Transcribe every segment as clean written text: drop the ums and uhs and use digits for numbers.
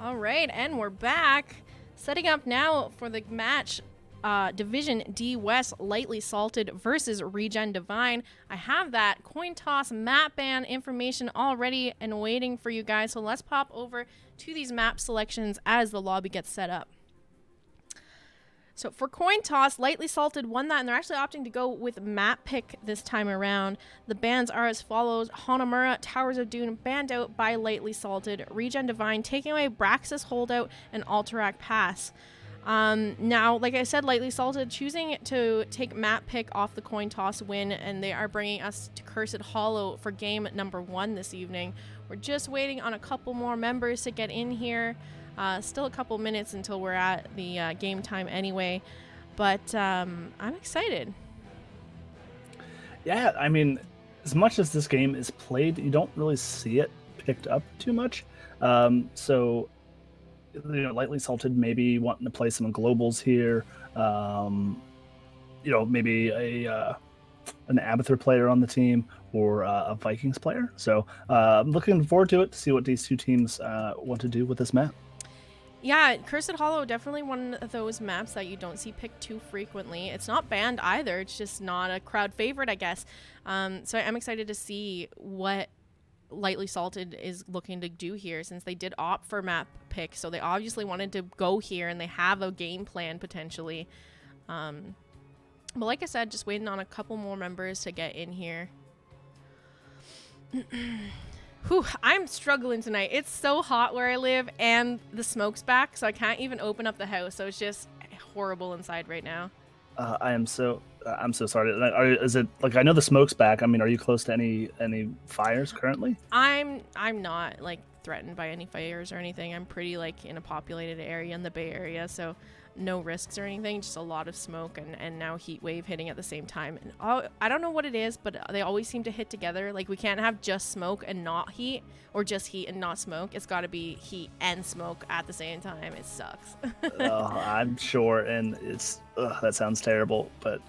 All right, and we're back. Setting up now for the match, Division D West, Lightly Salted versus Regen Divine. I have that coin toss map ban information already and waiting for you guys, so let's pop over to these map selections as the lobby gets set up. So for coin toss, Lightly Salted won that, and they're actually opting to go with map pick this time around. The bans are as follows: Hanamura, Towers of Doom, banned out by Lightly Salted. Regen Divine taking away Braxis Holdout and Alterac Pass. Now, like I said, Lightly Salted choosing to take map pick off the coin toss win, and they are bringing us to Cursed Hollow for game number 1 this evening. We're just waiting on a couple more members to get in here. Still a couple minutes until we're at the game time anyway, but I'm excited. Yeah, I mean, as much as this game is played, you don't really see it picked up too much. So, Lightly Salted maybe wanting to play some globals here. Maybe an Abathur player on the team or a Vikings player. So I'm looking forward to it to see what these two teams want to do with this map. Yeah, Cursed Hollow, definitely one of those maps that you don't see picked too frequently. It's not banned either. It's just not a crowd favorite, I guess. So I'm excited to see what Lightly Salted is looking to do here, since they did opt for map pick. So they obviously wanted to go here, and they have a game plan potentially. But like I said, just waiting on a couple more members to get in here. Whew, I'm struggling tonight. It's so hot where I live, and the smoke's back, so I can't even open up the house. So it's just horrible inside right now. I'm so sorry. Is it like, I know the smoke's back? I mean, are you close to any fires currently? I'm not like threatened by any fires or anything. I'm pretty like in a populated area in the Bay Area, so no risks or anything. Just a lot of smoke and now heat wave hitting at the same time. And I don't know what it is, but they always seem to hit together. Like, we can't have just smoke and not heat, or just heat and not smoke. It's got to be heat and smoke at the same time. It sucks. I'm sure, and that sounds terrible, but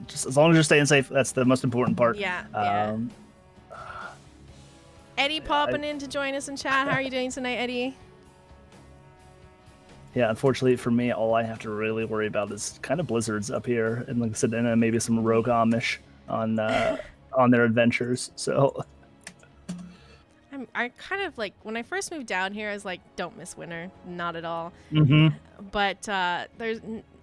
just as long as you're staying safe, that's the most important part. Yeah. Eddie popping in to join us in chat. How are you doing tonight, Eddie? Yeah, unfortunately for me, all I have to really worry about is kind of blizzards up here, and like I said, and maybe some rogue Amish on their adventures. So I kind of like, when I first moved down here, I was like, don't miss winter, not at all. Mm-hmm. But there's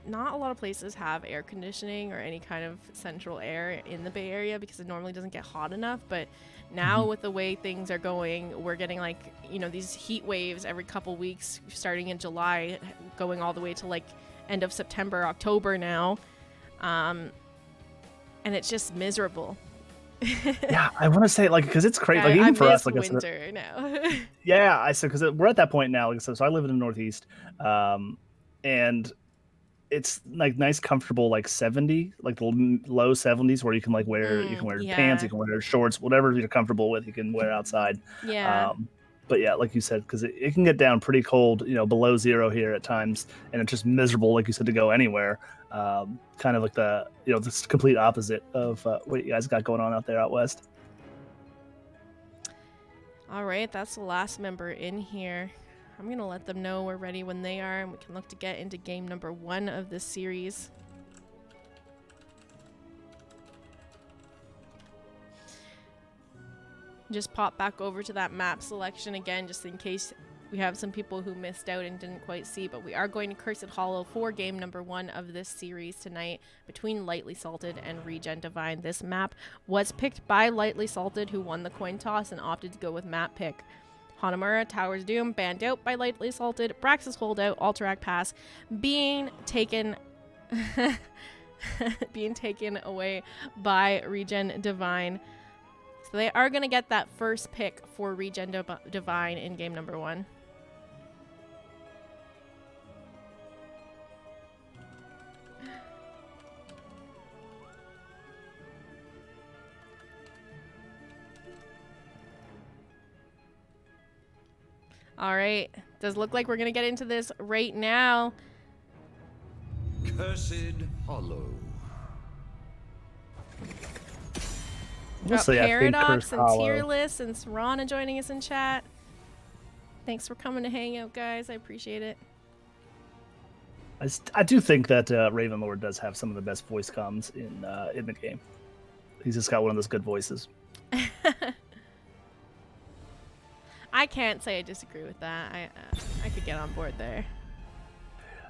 not a lot of places have air conditioning or any kind of central air in the Bay Area, because it normally doesn't get hot enough. But now with the way things are going, we're getting like, these heat waves every couple weeks starting in July, going all the way to like end of September, October now. And it's just miserable. Yeah, I want to say, like, because it's crazy. Yeah, like, even for us, like, winter now. Yeah, I said, because we're at that point now. Like, so I live in the Northeast, and it's like nice, comfortable, like 70, like the low 70s, where you can like wear pants, you can wear shorts, whatever you're comfortable with, you can wear outside. Yeah. But yeah, like you said, because it can get down pretty cold, below zero here at times, and it's just miserable, like you said, to go anywhere. Kind of like the complete opposite of what you guys got going on out there out west. All right, that's the last member in here. I'm going to let them know we're ready when they are, and we can look to get into game number 1 of this series. Just pop back over to that map selection again, just in case we have some people who missed out and didn't quite see, but we are going to Cursed Hollow for game number 1 of this series tonight between Lightly Salted and Regen Divine. This map was picked by Lightly Salted, who won the coin toss and opted to go with map pick. Hanamura, Towers Doom, banned out by Lightly Salted. Braxis Holdout, Alterac Pass being taken away by Regen Divine. So they are going to get that first pick for Regen Divine in game number 1. All right. Does look like we're going to get into this right now. Cursed Hollow. We'll see. Paradox I think and Hollow. Tearless and Serana joining us in chat. Thanks for coming to hang out, guys. I appreciate it. I do think that Ravenlord does have some of the best voice comms in the game. He's just got one of those good voices. I can't say I disagree with that. I could get on board there.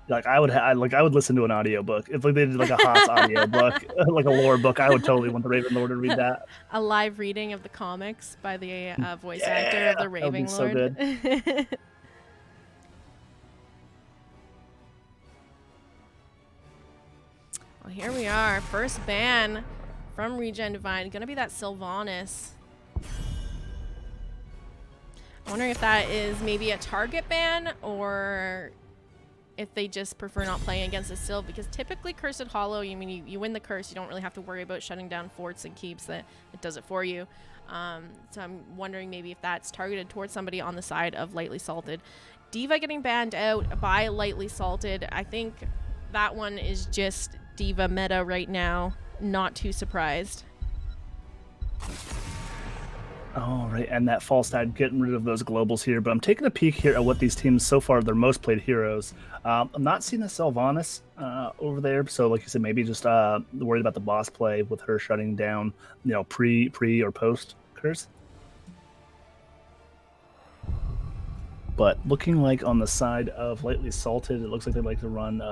Like I would listen to an audiobook. If like, they did like a Haas audiobook, like a lore book, I would totally want the Ravenlord to read that. A live reading of the comics by the voice actor of the Ravenlord. So good. Well, here we are. First ban from Regen Divine. Gonna be that Sylvanas. I'm wondering if that is maybe a target ban or if they just prefer not playing against the Sylv, because typically Cursed Hollow, you win the curse, you don't really have to worry about shutting down forts and keeps. That it does it for you. So I'm wondering maybe if that's targeted towards somebody on the side of Lightly Salted. D.Va getting banned out by Lightly Salted. I think that one is just D.Va meta right now. Not too surprised. All right, and that Falstad getting rid of those globals here, but I'm taking a peek here at what these teams so far, their most played heroes. I'm not seeing the Sylvanas over there, so like you said, maybe just worried about the boss play with her shutting down, pre or post curse. But looking like on the side of Lightly Salted, it looks like they like to run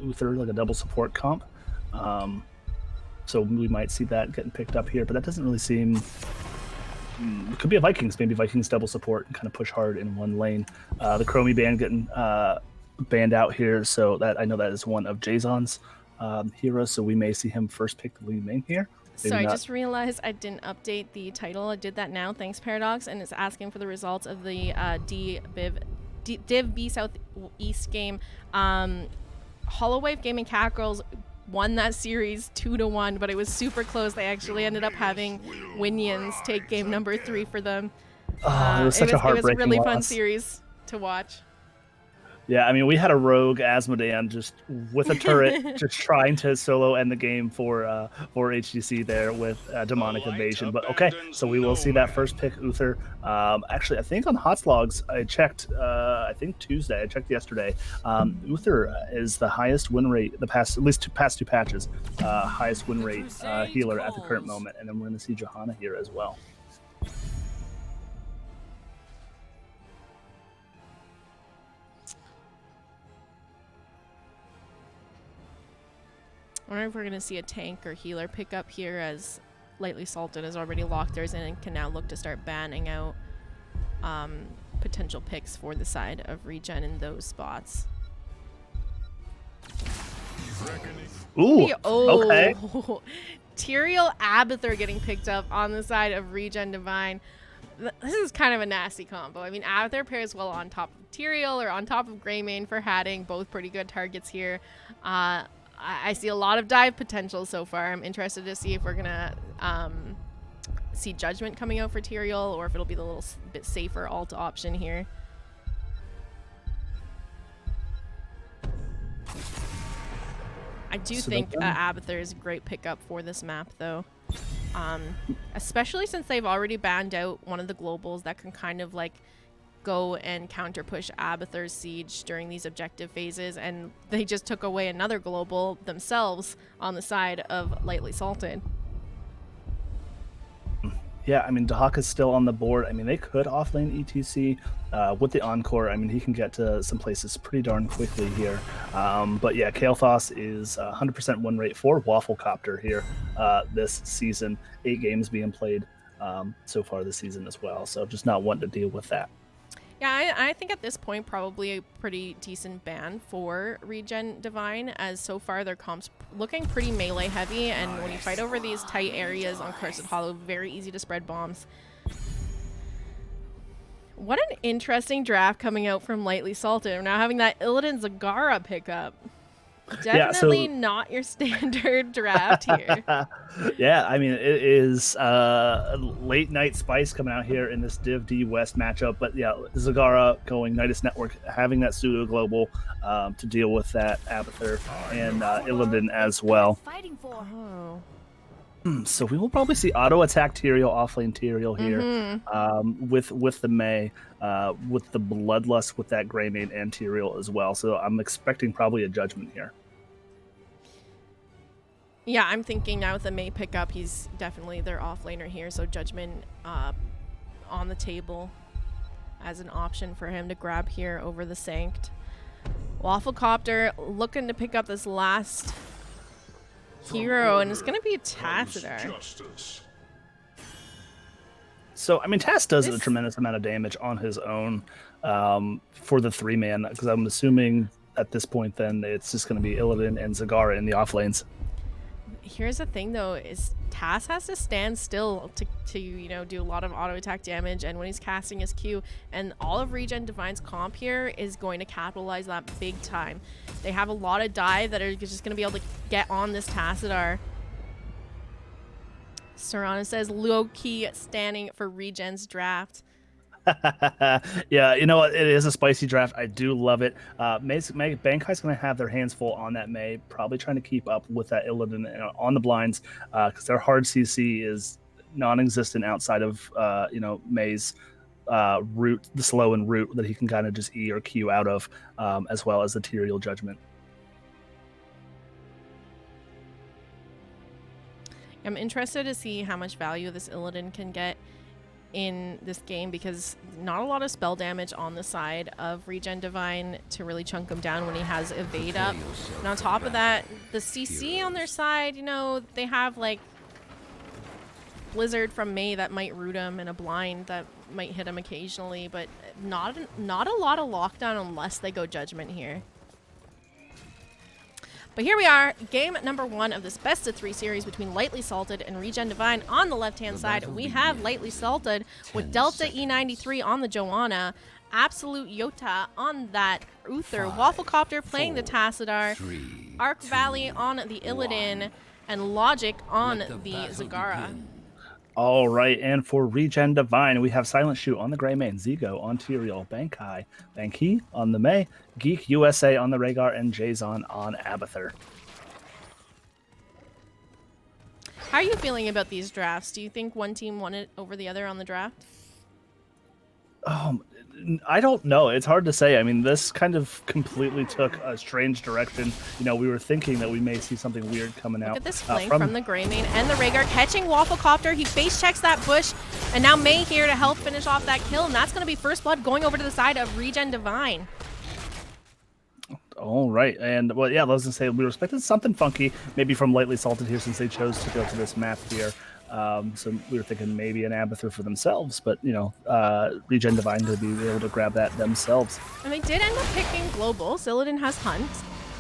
Uther, like a double support comp. So we might see that getting picked up here, but that doesn't really seem... It could be a Vikings, maybe Vikings double support and kind of push hard in one lane. The Chromie band getting banned out here, so that I know that is one of Jason's heroes, so we may see him first pick the lead main here. Sorry, I just realized I didn't update the title. I did that now. Thanks, Paradox. And it's asking for the results of the Div B Southeast game. Hollowave Gaming Catgirls won that series 2-1, but it was super close. They actually ended up having Winions take game number 3 for them. It was such a heartbreaking It was a really fun loss. series to watch. Yeah, I mean, we had a rogue Asmodean just with a turret, just trying to solo end the game for HGC there with Demonic Invasion. But okay, so we will see that first pick, Uther. Actually, I think on Hotslogs, I checked, I think Tuesday, I checked yesterday. Uther is the highest win rate, at least past two patches, highest win rate healer at the current moment. And then we're going to see Johanna here as well. I wonder if we're going to see a tank or healer pick up here, as Lightly Salted has already locked theirs in and can now look to start banning out potential picks for the side of Regen in those spots. Ooh, okay. Tyrael Abathur getting picked up on the side of Regen Divine. This is kind of a nasty combo. I mean, Abathur pairs well on top of Tyrael or on top of Greymane for Hatting. Both pretty good targets here. I see a lot of dive potential so far. I'm interested to see if we're going to see Judgment coming out for Tyrael, or if it'll be the little bit safer alt option here. I do think Abathur is a great pickup for this map, though. Especially since they've already banned out one of the globals that can kind of like go and counter push Abathur's siege during these objective phases, and they just took away another global themselves on the side of Lightly Salted. Yeah, I mean, Dahaka's still on the board. I mean, they could offlane ETC with the Encore. I mean, he can get to some places pretty darn quickly here. But yeah, Kael'thas is 100% win rate for Wafflecopter here this season. 8 games being played so far this season as well. So just not wanting to deal with that. Yeah, I think at this point probably a pretty decent ban for Regen Divine, as so far their comp's looking pretty melee heavy, and when you fight over these tight areas on Cursed Hollow, very easy to spread bombs. What an interesting draft coming out from Lightly Salted. We're now having that Illidan Zagara pickup. Definitely not your standard draft here. Yeah, I mean, it is late night spice coming out here in this Div D West matchup. But yeah, Zagara going Nidus Network, having that pseudo global to deal with that Abathur and Illidan as well. Oh. So we will probably see auto attack Tyrael, offlane Tyrael here, with the Mei, with the Bloodlust, with that Greymane and Tyrael as well. So I'm expecting probably a Judgment here. Yeah, I'm thinking now with the Mei pickup, he's definitely their offlaner here. So Judgment on the table as an option for him to grab here over the Sanct. Wafflecopter looking to pick up this last hero, and it's going to be Tassadar. So, I mean, Tass does a tremendous amount of damage on his own for the 3-man, because I'm assuming at this point then it's just going to be Illidan and Zagara in the off lanes. Here's the thing, though, is Tass has to stand still to you know, do a lot of auto attack damage, and when he's casting his Q, and all of Regen Divine's comp here is going to capitalize that big time. They have a lot of dive that are just going to be able to get on this Tassadar. Serrano says low-key standing for Regen's draft. Yeah, you know what? It is a spicy draft. I do love it. Bankai's going to have their hands full on that Mei, probably trying to keep up with that Illidan on the blinds, because their hard CC is non-existent outside of you know, Mei's root, the slow and root that he can kind of just E or Q out of, as well as the Tyrael Judgment. I'm interested to see how much value this Illidan can get in this game, because not a lot of spell damage on the side of Regen Divine to really chunk him down when he has evade up. And on top of that, the CC on their side, you know, they have like Blizzard from Mei that might root him, and a blind that might hit him occasionally, but not a lot of lockdown unless they go Judgment here. But here we are, game number 1 of this best of 3 series between Lightly Salted and Regen Divine. On the left-hand side, we have Lightly Salted with Delta E93 on the Joanna, Absolute Yota on that Uther, Wafflecopter playing the Tassadar, Arc Valley on the Illidan, and Logic on the Zagara. All right, and for Regen Divine, we have Silent Shoot on the Greymane, Zigo on Tyrael, Bankai, Banki on the Mei, Geek USA on the Rhaegar, and Jason on Abathur. How are you feeling about these drafts? Do you think one team won it over the other on the draft? I don't know. It's hard to say. I mean, this kind of completely took a strange direction. You know, we were thinking that we may see something weird coming out. Look at this flank from the Greymane and the Rhaegar catching Wafflecopter. He face checks that bush, and now Mei here to help finish off that kill, and that's going to be first blood going over to the side of Regen Divine. All right, and well, yeah, I was gonna say we were expecting something funky, maybe from Lightly Salted here, since they chose to go to this map here. So we were thinking maybe an Abathur for themselves, but you know, Regen Divine to be able to grab that themselves. And they did end up picking Global. Illidan has Hunt.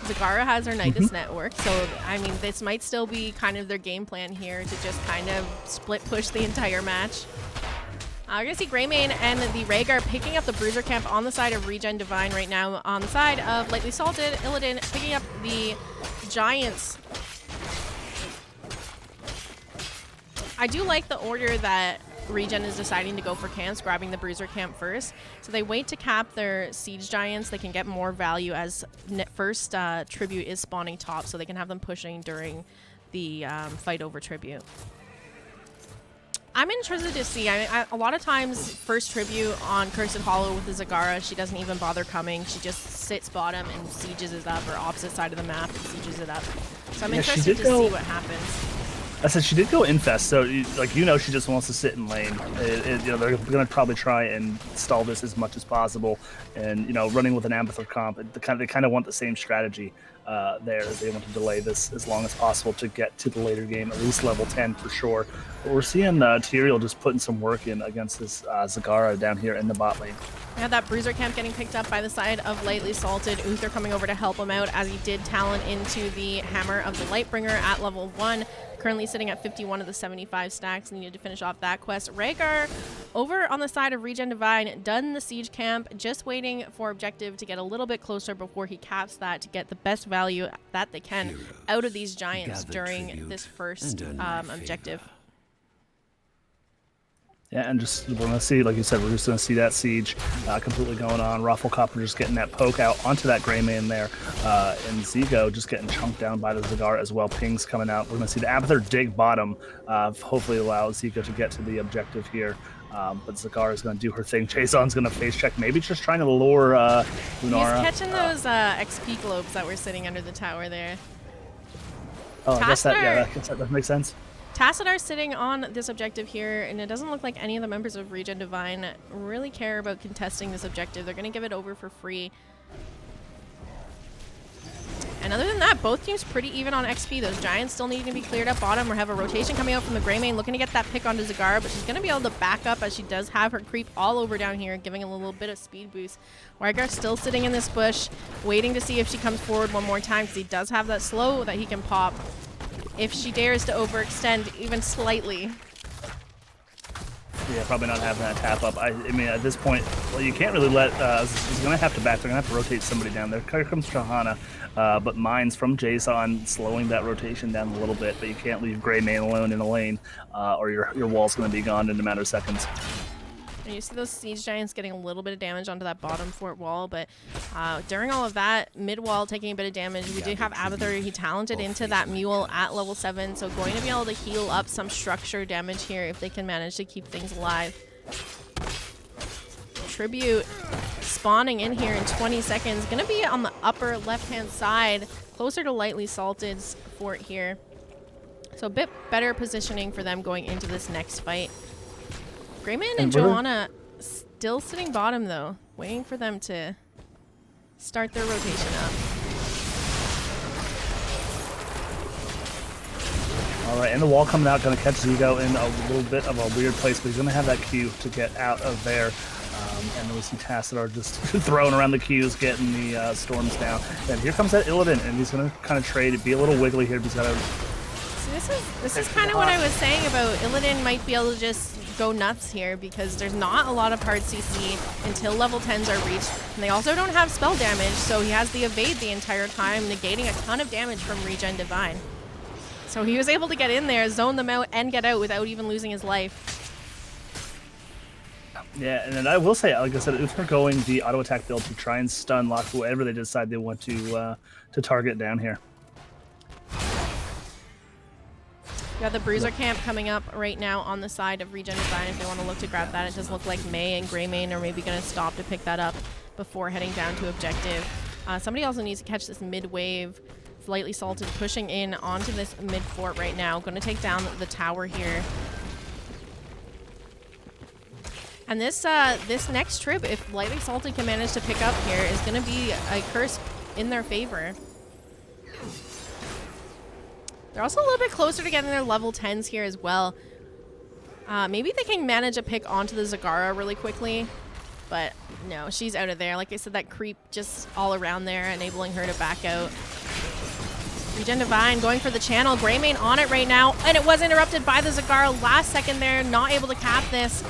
Zagara has her Nidus network. So, I mean, this might still be kind of their game plan here to just kind of split push the entire match. We're going to see Greymane and the Rhaegar picking up the Bruiser camp on the side of Regen Divine right now. On the side of Lightly Salted, Illidan picking up the Giants. I do like the order that Regen is deciding to go for camps, grabbing the Bruiser camp first. So they wait to cap their Siege Giants. They can get more value as first Tribute is spawning top, so they can have them pushing during the fight over Tribute. I'm interested to see. A lot of times, first Tribute on Cursed Hollow with the Zagara, she doesn't even bother coming. She just sits bottom and sieges it up, or opposite side of the map and sieges it up. So I'm interested to see what happens. I said she did go Infest, so like, you know, she just wants to sit in lane. You know, they're going to probably try and stall this as much as possible, and you know, running with an Abathur comp, they kind of want the same strategy there. They want to delay this as long as possible to get to the later game, at least level 10 for sure. But we're seeing Tyrael just putting some work in against this Zagara down here in the bot lane. We have that Bruiser camp getting picked up by the side of Lightly Salted. Uther coming over to help him out as he did talent into the Hammer of the Lightbringer at level 1. Currently sitting at 51 of the 75 stacks. Needed to finish off that quest. Rhaegar over on the side of Regen Divine, done the siege camp, just waiting for objective to get a little bit closer before he caps that to get the best value that they can out of these giants during this first objective. Yeah, and just we're gonna see, like you said, we're just gonna see that siege completely going on. Rafflecopter just getting that poke out onto that Greymane there, and Zigo just getting chunked down by the Zagara as well. Pings coming out. We're gonna see the Abathur dig bottom, hopefully allow Zigo to get to the objective here. But Zagara is going to do her thing. Jason's going to face check, maybe just trying to lure Lunara. He's catching those XP globes that were sitting under the tower there. Oh, I guess that makes sense. Tassadar sitting on this objective here, and it doesn't look like any of the members of Regen Divine really care about contesting this objective. They're going to give it over for free. And other than that, both teams pretty even on XP. Those Giants still needing to be cleared up bottom, or have a rotation coming out from the Greymane, looking to get that pick onto Zagara, but she's going to be able to back up as she does have her creep all over down here, giving a little bit of speed boost. Wygar's still sitting in this bush, waiting to see if she comes forward one more time, because he does have that slow that he can pop if she dares to overextend even slightly. Yeah, probably not having that tap up. I mean, at this point, well, you can't really let... he's going to have to back. They're going to have to rotate somebody down there. Here comes Shahana, but mines from Jason slowing that rotation down a little bit, but you can't leave Greymane alone in a lane, or your wall's going to be gone in a matter of seconds. And you see those Siege Giants getting a little bit of damage onto that bottom fort wall, but during all of that, mid wall taking a bit of damage. We do have Abathur. He talented into that Mule at level 7, so going to be able to heal up some structure damage here if they can manage to keep things alive. Tribute spawning in here in 20 seconds. Going to be on the upper left-hand side, closer to Lightly Salted's fort here. So a bit better positioning for them going into this next fight. Greymane and Joanna still sitting bottom, though, waiting for them to start their rotation up. All right, and the wall coming out, going to catch Zigo in a little bit of a weird place, but he's going to have that Q to get out of there. And then we see Tassadar just throwing around the Qs, getting the storms down. And here comes that Illidan, and he's going to kind of trade, be a little wiggly here. He's got to... This is kind of what I was saying about Illidan might be able to just go nuts here, because there's not a lot of hard CC until level 10s are reached, and they also don't have spell damage, so he has the evade the entire time, negating a ton of damage from Regen Divine. So he was able to get in there, zone them out, and get out without even losing his life. Yeah, and then I will say, like I said, if they're going the auto attack build to try and stun lock whoever they decide they want to target down here. We got the Bruiser camp coming up right now on the side of Regen Divine if they want to look to grab that. It does look like Mei and Greymane are maybe going to stop to pick that up before heading down to objective. Somebody also needs to catch this mid-wave. Lightly Salted pushing in onto this mid-fort right now. Going to take down the tower here. And this this next trip, if Lightly Salted can manage to pick up here, is going to be a curse in their favor. They're also a little bit closer to getting their level 10s here as well. Maybe they can manage a pick onto the Zagara really quickly. But no, she's out of there. Like I said, that creep just all around there, enabling her to back out. Regen Divine going for the channel. Greymane on it right now. And it was interrupted by the Zagara last second there. Not able to cap this.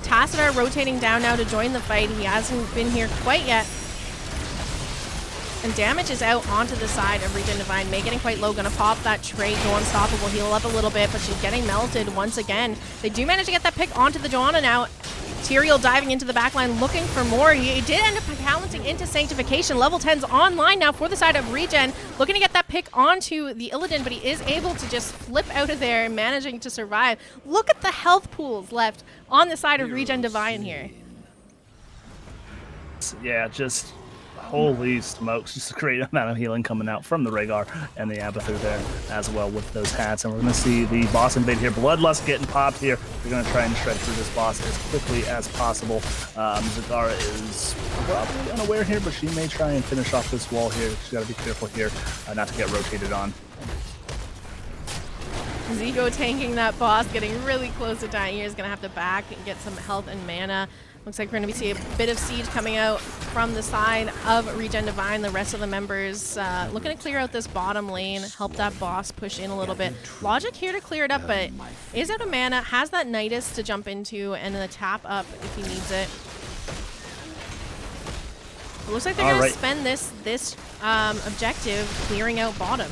Tassadar rotating down now to join the fight. He hasn't been here quite yet. And damage is out onto the side of Regen Divine. Mei getting quite low, gonna pop that trait, go unstoppable, heal up a little bit, but she's getting melted once again. They do manage to get that pick onto the Joanna now. Tyrael diving into the backline, looking for more. He did end up talenting into Sanctification. Level 10's online now for the side of Regen. Looking to get that pick onto the Illidan, but he is able to just flip out of there, managing to survive. Look at the health pools left on the side of Regen Divine here. Yeah, just... holy smokes, just a great amount of healing coming out from the Rhaegar and the Abathur there as well with those hats. And we're going to see the boss invade here. Bloodlust getting popped here. They're going to try and shred through this boss as quickly as possible. Zagara is probably unaware here, but she may try and finish off this wall here. She's got to be careful here not to get rotated on. Zigo tanking that boss, getting really close to dying here. Is going to have to back and get some health and mana. Looks like we're going to see a bit of siege coming out from the side of Regen Divine. The rest of the members looking to clear out this bottom lane, help that boss push in a little bit. Logic here to clear it up, but is out of mana, has that Nidus to jump into, and the tap up if he needs it. It looks like they're going to spend this objective clearing out bottom.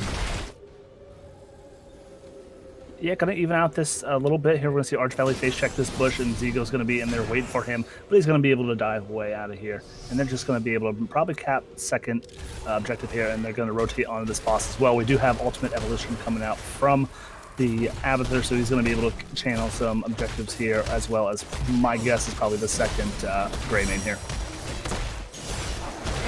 Yeah, gonna even out this a little bit here. We're gonna see Arch Valley face check this bush, and Zigo's gonna be in there waiting for him, but he's gonna be able to dive way out of here, and they're just gonna be able to probably cap second objective here, and they're gonna rotate onto this boss as well. We do have Ultimate Evolution coming out from the Abathur, so he's gonna be able to channel some objectives here, as well as my guess is probably the second Greymane here.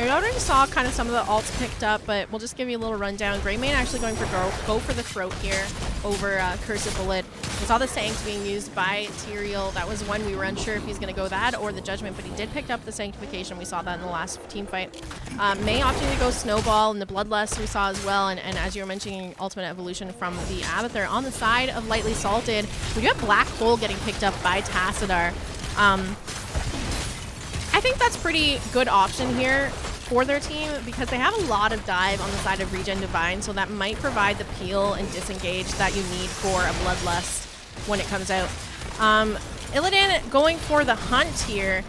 We already saw kind of some of the alts picked up, but we'll just give you a little rundown. Greymane actually going for go for the throat here over Cursive Bullet. We saw the Sanct being used by Tyrael. That was one we were unsure if he's going to go that or the Judgment, but he did pick up the Sanctification. We saw that in the last team fight. Mei opting to go Snowball, and the Bloodlust we saw as well, and as you were mentioning, Ultimate Evolution from the Abathur. On the side of Lightly Salted, we do have Black Hole getting picked up by Tassadar. I think that's pretty good option here for their team because they have a lot of dive on the side of Regen Divine, so that might provide the peel and disengage that you need for a Bloodlust when it comes out. Illidan going for the Hunt here,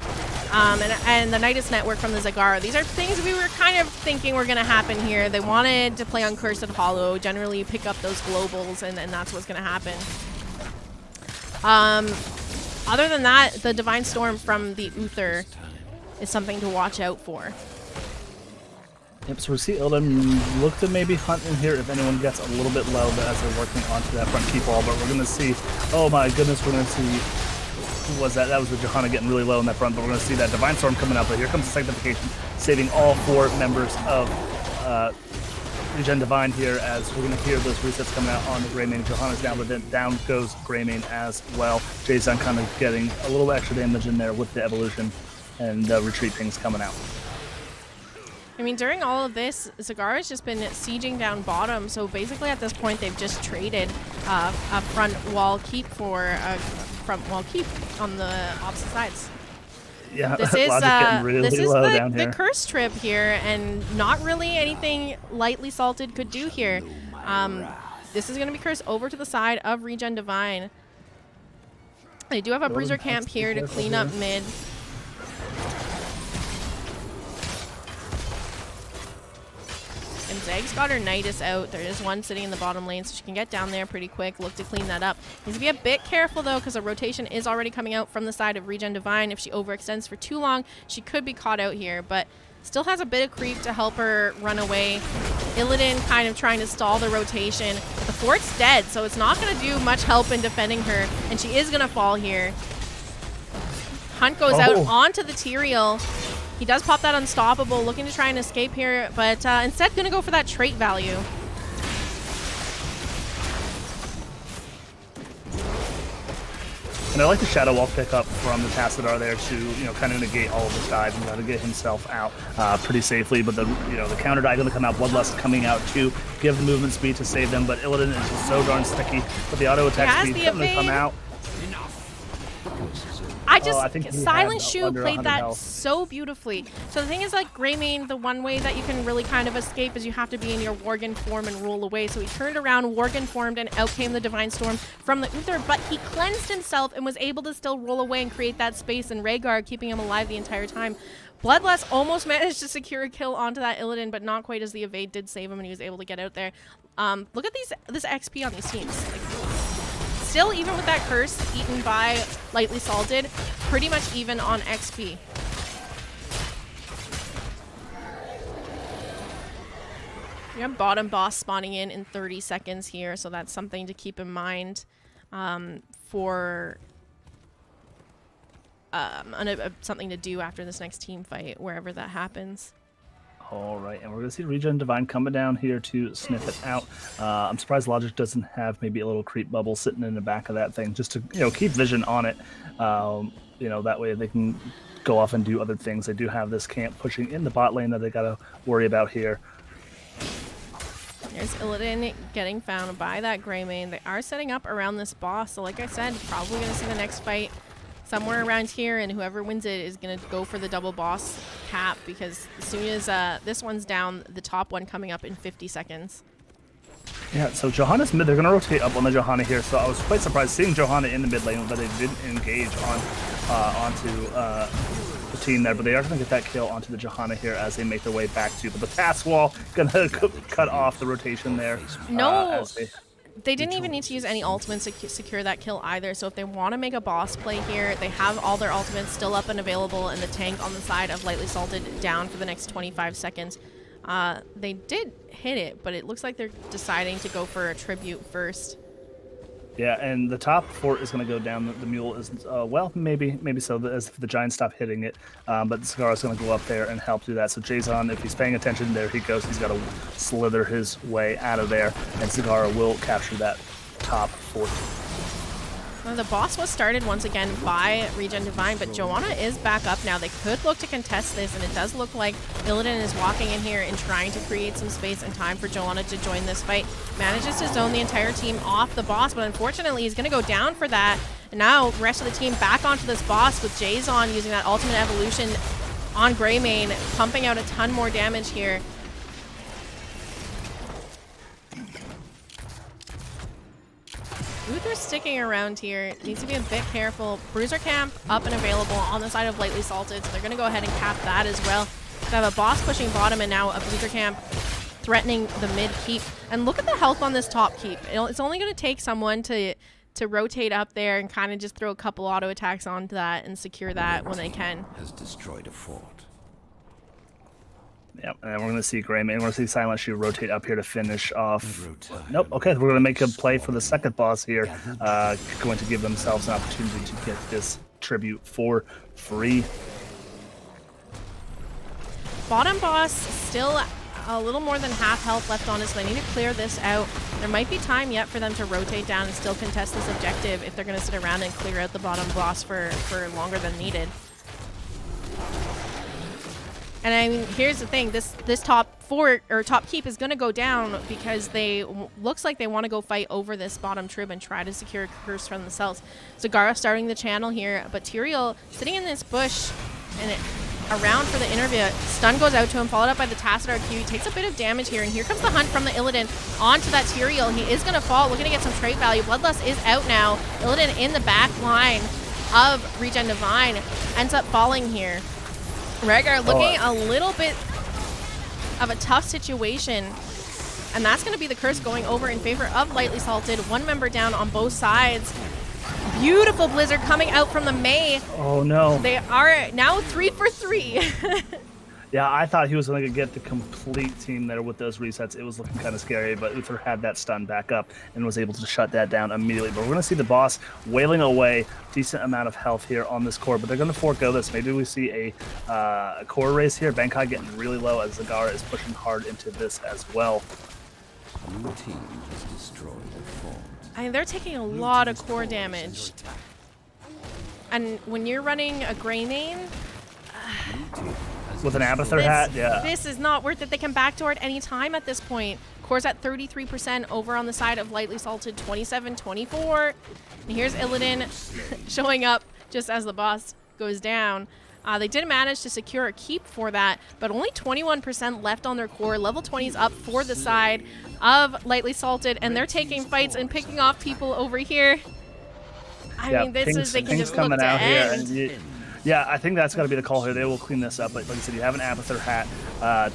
and the Nidus Network from the Zagara. These are things we were kind of thinking were going to happen here. They wanted to play on Cursed Hollow. Generally, you pick up those globals, and that's what's going to happen. Other than that, the Divine Storm from the Uther is something to watch out for. Yep, so we see Illidan look to maybe hunt in here if anyone gets a little bit low as they're working onto that front keep wall, but we're going to see, oh my goodness, we're going to see, who was that? That was the Johanna getting really low in that front, but we're going to see that Divine Storm coming up, but here comes the Sanctification, saving all 4 members of Regen Divine here as we're going to hear those resets coming out on the Greymane. Johanna's down, but then down goes Greymane as well. Jason kind of getting a little extra damage in there with the evolution and the retreat pings coming out. I mean, during all of this, Zagara's just been sieging down bottom, so basically at this point they've just traded a front wall keep for a front wall keep on the opposite sides. Yeah, this is really the curse trip here, and not really anything Lightly Salted could do here. This is going to be cursed over to the side of Regen Divine. They do have a Bruiser camp here to clean up mid. And Zag's got her Nidus out. There is one sitting in the bottom lane, so she can get down there pretty quick, look to clean that up. Needs to be a bit careful, though, because a rotation is already coming out from the side of Regen Divine. If she overextends for too long, she could be caught out here, but still has a bit of creep to help her run away. Illidan kind of trying to stall the rotation. But the fort's dead, so it's not going to do much help in defending her, and she is going to fall here. Hunt goes out onto the Tyrael. He does pop that Unstoppable, looking to try and escape here, but instead going to go for that trait value. And I like the Shadow Wall pickup from the Tassadar there to, kind of negate all of this dive and to get himself out pretty safely. But the counter dive going to come out, Bloodlust coming out to give the movement speed to save them. But Illidan is just so darn sticky. But the auto attack speed going to come out. Silent Shoe played that so beautifully. So the thing is, like, Greymane, the one way that you can really kind of escape is you have to be in your Worgen form and roll away. So he turned around, Worgen formed, and out came the Divine Storm from the Uther, but he cleansed himself and was able to still roll away and create that space, and Rhaegar keeping him alive the entire time. Bloodlust almost managed to secure a kill onto that Illidan, but not quite, as the evade did save him and he was able to get out there. Look at this XP on these teams. Like, still, even with that curse eaten by Lightly Salted, pretty much even on XP. We have bottom boss spawning in 30 seconds here, so that's something to keep in mind for something to do after this next team fight, wherever that happens. All right, and we're going to see Regen Divine coming down here to sniff it out. I'm surprised Logic doesn't have maybe a little creep bubble sitting in the back of that thing just to, keep vision on it. That way they can go off and do other things. They do have this camp pushing in the bot lane that they got to worry about here. There's Illidan getting found by that Greymane. They are setting up around this boss, so like I said, probably going to see the next fight somewhere around here, and whoever wins it is going to go for the double boss cap, because as soon as this one's down, the top one coming up in 50 seconds. Yeah, so Johanna's mid. They're going to rotate up on the Johanna here, so I was quite surprised seeing Johanna in the mid lane, but they didn't engage onto the team there, but they are going to get that kill onto the Johanna here as they make their way back to, but the pass wall going to cut off the rotation there. No. They didn't even need to use any ultimates to secure that kill either. So if they want to make a boss play here, they have all their ultimates still up and available, and the tank on the side of Lightly Salted down for the next 25 seconds. They did hit it, but it looks like they're deciding to go for a tribute first. Yeah, and the top fort is going to go down. The mule is, well, maybe so, as the giants stop hitting it. But Zagara is going to go up there and help do that. So Jason, if he's paying attention, there he goes. He's got to slither his way out of there, and Zagara will capture that top fort. Well, the boss was started once again by Regen Divine, but Joanna is back up now. They could look to contest this, and it does look like Illidan is walking in here and trying to create some space and time for Joanna to join this fight. Manages to zone the entire team off the boss, but unfortunately he's going to go down for that. And now the rest of the team back onto this boss with Jason using that ultimate evolution on Greymane, pumping out a ton more damage here. Uther's sticking around here. Needs to be a bit careful. Bruiser camp up and available on the side of Lightly Salted, so they're going to go ahead and cap that as well. They have a boss pushing bottom and now a Bruiser camp threatening the mid keep. And look at the health on this top keep. It's only going to take someone to rotate up there and kind of just throw a couple auto attacks onto that and secure that when they can. Has destroyed a fort. Yep, and we're going to see Greymane. We're going to see Silent Shoe rotate up here to finish off. Nope, okay, we're going to make a play for the second boss here. Going to give themselves an opportunity to get this tribute for free. Bottom boss still a little more than half health left on it, so they need to clear this out. There might be time yet for them to rotate down and still contest this objective if they're going to sit around and clear out the bottom boss for longer than needed. And I mean, here's the thing: this top fort or top keep is going to go down because looks like they want to go fight over this bottom trib and try to secure a curse from themselves. Zagara starting the channel here, but Tyrael sitting in this bush and around for the interview. Stun goes out to him, followed up by the Tacit RQ. He takes a bit of damage here, and here comes the hunt from the Illidan onto that Tyrael. He is going to fall, looking to get some trait value. Bloodlust is out now. Illidan in the back line of Regen Divine ends up falling here. Rehgar looking a little bit of a tough situation, and that's going to be the curse going over in favor of Lightly Salted. One member down on both sides. Beautiful Blizzard coming out from the Mei. Oh no. They are now 3 for 3. Yeah, I thought he was going to get the complete team there with those resets. It was looking kind of scary, but Uther had that stun back up and was able to shut that down immediately. But we're going to see the boss wailing away. Decent amount of health here on this core, but they're going to forego this. Maybe we see a core race here. Bankai getting really low as Zagara is pushing hard into this as well. New team has destroyed the fort. I mean, they're taking a lot of core damage. And when you're running a Greymane, with an Abathur hat, yeah. This is not worth it. They can backdoor at any time at this point. Core's at 33% over on the side of Lightly Salted, 27-24. And here's Illidan showing up just as the boss goes down. They did manage to secure a keep for that, but only 21% left on their core. Level 20's up for the side of Lightly Salted, and they're taking fights and picking off people over here. I mean, this is, they can just look to end. Yeah, I think that's got to be the call here. They will clean this up. But like I said, you have an Abathur hat,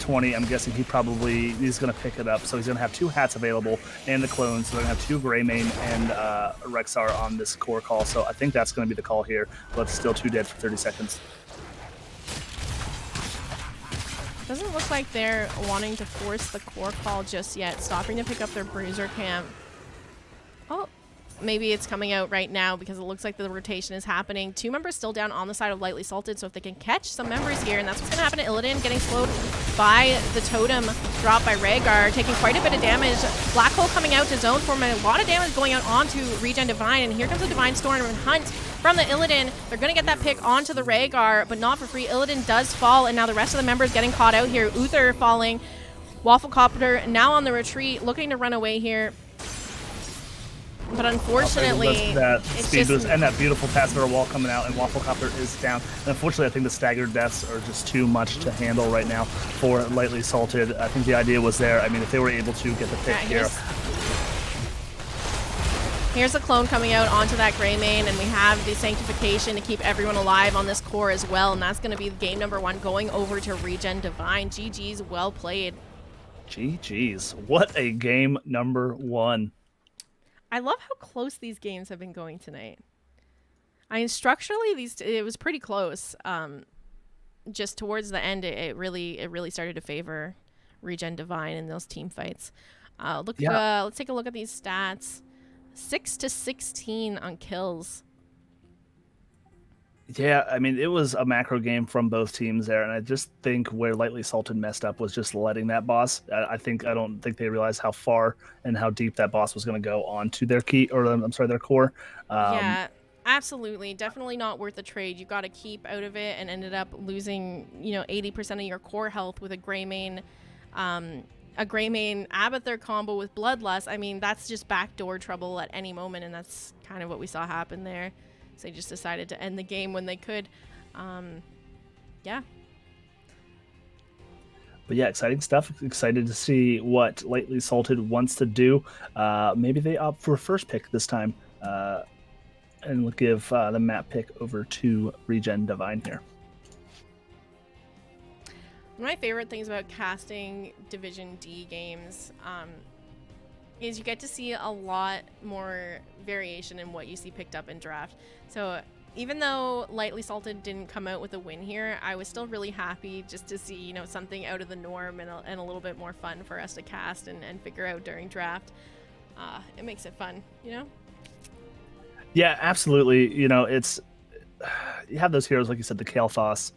20. I'm guessing he's going to pick it up. So he's going to have 2 hats available and the clones. So they're going to have 2 Greymane and Rexxar on this core call. So I think that's going to be the call here. But still 2 dead for 30 seconds. Doesn't look like they're wanting to force the core call just yet. Stopping to pick up their Bruiser camp. Oh. Maybe it's coming out right now because it looks like the rotation is happening. 2 members still down on the side of Lightly Salted, so if they can catch some members here, and that's what's going to happen to Illidan, getting slowed by the totem drop by Rehgar, taking quite a bit of damage. Black Hole coming out to zone for him, and a lot of damage going out onto Regen Divine, and here comes the Divine Storm and Hunt from the Illidan. They're going to get that pick onto the Rehgar, but not for free. Illidan does fall, and now the rest of the members getting caught out here. Uther falling. Wafflecopter now on the retreat, looking to run away here. But unfortunately, that speed boost and that beautiful Tacit wall coming out, and Wafflecopter is down. And unfortunately, I think the staggered deaths are just too much to handle right now for Lightly Salted. I think the idea was there. I mean, if they were able to get the pick here. Here's a clone coming out onto that Greymane, and we have the Sanctification to keep everyone alive on this core as well. And that's going to be game number 1 going over to Regen Divine. GG's, well played. GG's. What a game number 1. I love how close these games have been going tonight. I mean, structurally, it was pretty close. Just towards the end, it really started to favor Regen Divine in those team fights. Let's take a look at these stats. 6-16 on kills. Yeah, I mean, it was a macro game from both teams there, and I just think where Lightly Salted messed up was just letting that boss. I don't think they realized how far and how deep that boss was going to go onto their their core. Yeah, absolutely, definitely not worth the trade. You got to keep out of it, and ended up losing 80% of your core health with a Greymane Abathur combo with Bloodlust. I mean, that's just backdoor trouble at any moment, and that's kind of what we saw happen there. So they just decided to end the game when they could. Yeah. But yeah, exciting stuff. Excited to see what Lightly Salted wants to do. Maybe they opt for a first pick this time, and we'll give the map pick over to Regen Divine here. One of my favorite things about casting Division D games is you get to see a lot more variation in what you see picked up in draft. So even though Lightly Salted didn't come out with a win here, I was still really happy just to see something out of the norm and a little bit more fun for us to cast and figure out during draft. It makes it fun, Yeah, absolutely. It's you have those heroes like you said, the Kael'thas.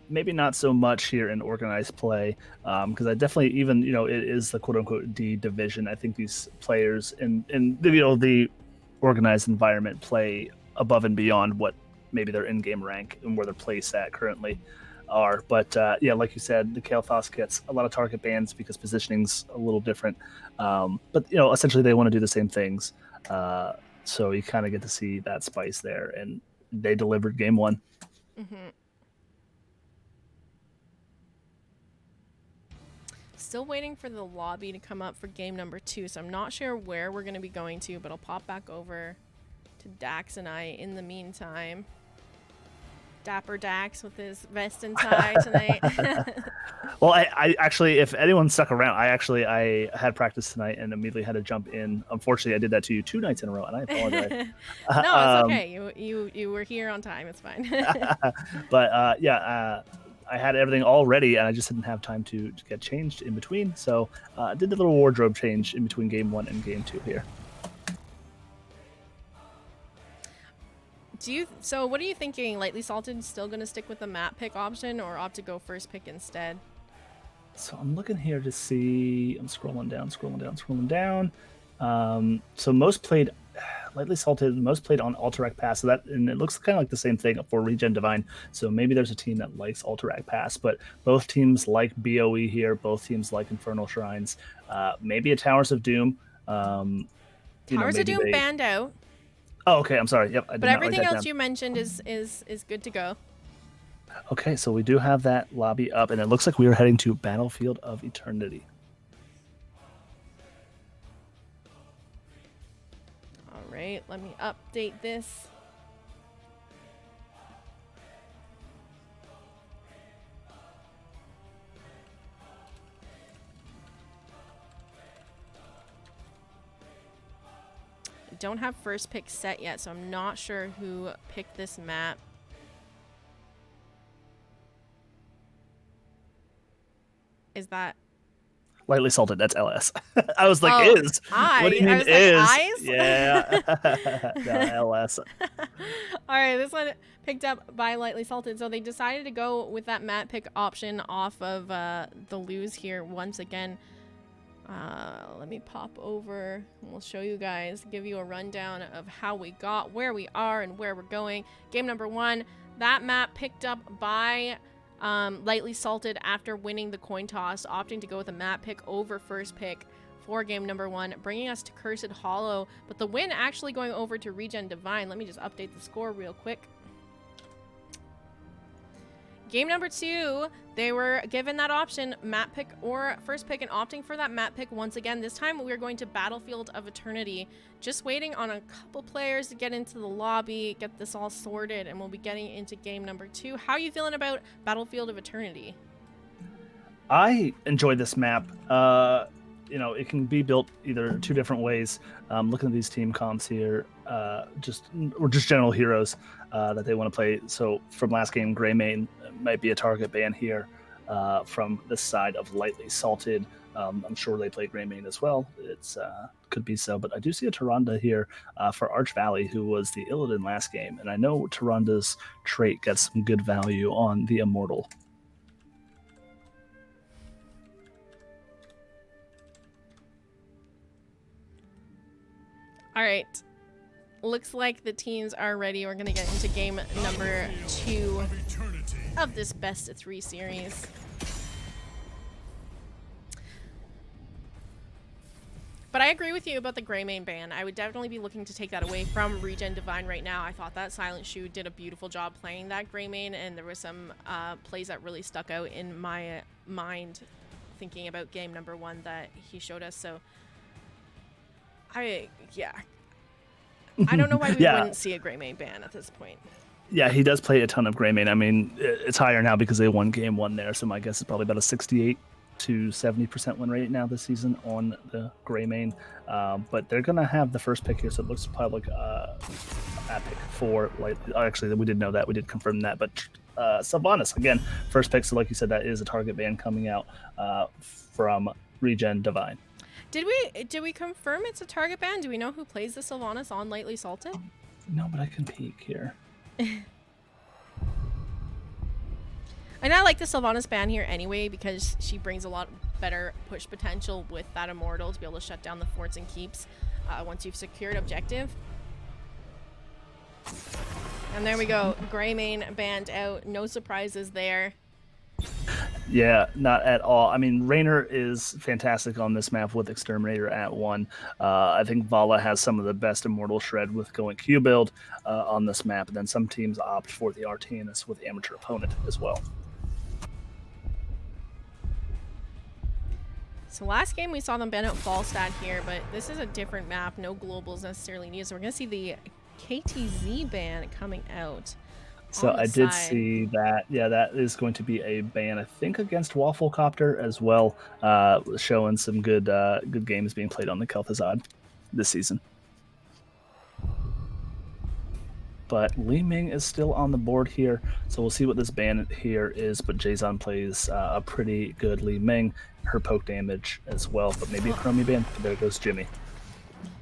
Maybe not so much here in organized play, because I definitely it is the quote unquote D division. I think these players in the organized environment play above and beyond what maybe their in-game rank and where they're placed at currently are. But yeah, like you said, the Kael'thas gets a lot of target bans because positioning's a little different. But essentially they want to do the same things. So you kind of get to see that spice there, and they delivered game one. Mm-hmm. Still waiting for the lobby to come up for game number 2, so I'm not sure where we're going to be going to, but I'll pop back over to Dax and I in the meantime. Dapper Dax with his vest and tie tonight. Well, I actually, if anyone stuck around, I had practice tonight and immediately had to jump in. Unfortunately, I did that to you 2 nights in a row, and I apologize. No, it's okay. You were here on time. It's fine. But I had everything all ready, and I just didn't have time to get changed in between. So I did the little wardrobe change in between game 1 and game 2 here. So what are you thinking? Lightly Salted still going to stick with the map pick option or opt to go first pick instead? So I'm looking here to see. I'm scrolling down. So most played, Lightly Salted, most played on Alterac Pass. And it looks kind of like the same thing for Regen Divine. So maybe there's a team that likes Alterac Pass, but both teams like BOE here. Both teams like Infernal Shrines. Maybe a Towers of Doom. Towers of Doom banned out. Oh, okay. I'm sorry. Yep. But everything else you mentioned is good to go. Okay, so we do have that lobby up, and it looks like we are heading to Battlefield of Eternity. All right, let me update this. Don't have first pick set yet, so I'm not sure who picked this map. Is that Lightly Salted? That's LS. I was like, is. What do you mean is? Like, eyes? Yeah. No, LS. All right, this one picked up by Lightly Salted. So they decided to go with that map pick option off of the lose here once again. Let me pop over and we'll show you guys, give you a rundown of how we got where we are and where we're going. Game number 1, that map picked up by Lightly Salted after winning the coin toss, opting to go with a map pick over first pick for game number 1, bringing us to Cursed Hollow, but the win actually going over to Regen Divine. Let me just update the score real quick. Game number 2, they were given that option, map pick or first pick, and opting for that map pick once again. This time we're going to Battlefield of Eternity. Just waiting on a couple players to get into the lobby, get this all sorted, and we'll be getting into game number 2. How are you feeling about Battlefield of Eternity? I enjoyed this map. it can be built either two different ways. Looking at these team comps here, just general heroes that they want to play. So from last game, Greymane might be a target ban here from this side of Lightly Salted. I'm sure they play Greymane as well. It's could be so, but I do see a Tyrande here for Arch Valley, who was the Illidan last game, and I know Tyrande's trait gets some good value on the Immortal. All right. Looks like the teams are ready. We're going to get into game number 2 of this best of 3 series. But I agree with you about the Greymane ban. I would definitely be looking to take that away from Regen Divine right now. I thought that Silent Shoe did a beautiful job playing that Greymane, and there were some plays that really stuck out in my mind thinking about game number 1 that he showed us. So, I don't know why we wouldn't see a Greymane ban at this point. Yeah, he does play a ton of Greymane. I mean, it's higher now because they won game 1 there, so my guess is probably about a 68 to 70% win rate now this season on the Greymane. But they're going to have the first pick here, so it looks probably like a pick for, like, actually, we did know that. We did confirm that, but Sylvanas, again, first pick, so like you said, that is a target ban coming out from Regen Divine. Did we confirm it's a target ban? Do we know who plays the Sylvanas on Lightly Salted? No, but I can peek here. And I like the Sylvanas ban here anyway because she brings a lot better push potential with that Immortal to be able to shut down the forts and keeps once you've secured objective. And there we go. Greymane banned out. No surprises there. Yeah, not at all. I mean, Raynor is fantastic on this map with Exterminator at 1. I think Vala has some of the best Immortal shred with going Q build on this map, and then some teams opt for the Artanis with Amateur Opponent as well. So last game we saw them ban out Falstad here, but this is a different map. No globals necessarily needed, so we're going to see the KTZ ban coming out. So I did see that. Yeah, that is going to be a ban, I think, against Wafflecopter as well, showing some good games being played on the Kel'Thuzad this season. But Li Ming is still on the board here, so we'll see what this ban here is. But Jason plays a pretty good Li Ming, her poke damage as well, but maybe a Chromie ban. But there goes Jimmy.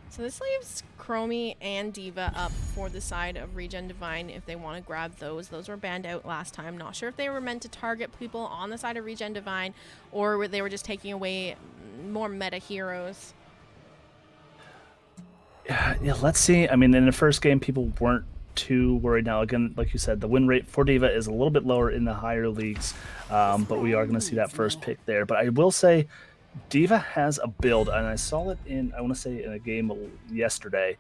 So this leaves Chromie and D.Va up for the side of Regen Divine if they want to grab those. Those were banned out last time. Not sure if they were meant to target people on the side of Regen Divine or they were just taking away more meta heroes. Yeah, let's see. I mean, in the first game, people weren't too worried. Now, again, like you said, the win rate for D.Va is a little bit lower in the higher leagues, but we are going to see that first pick there. But I will say, D.Va has a build, and I saw it in, I want to say, in a game yesterday,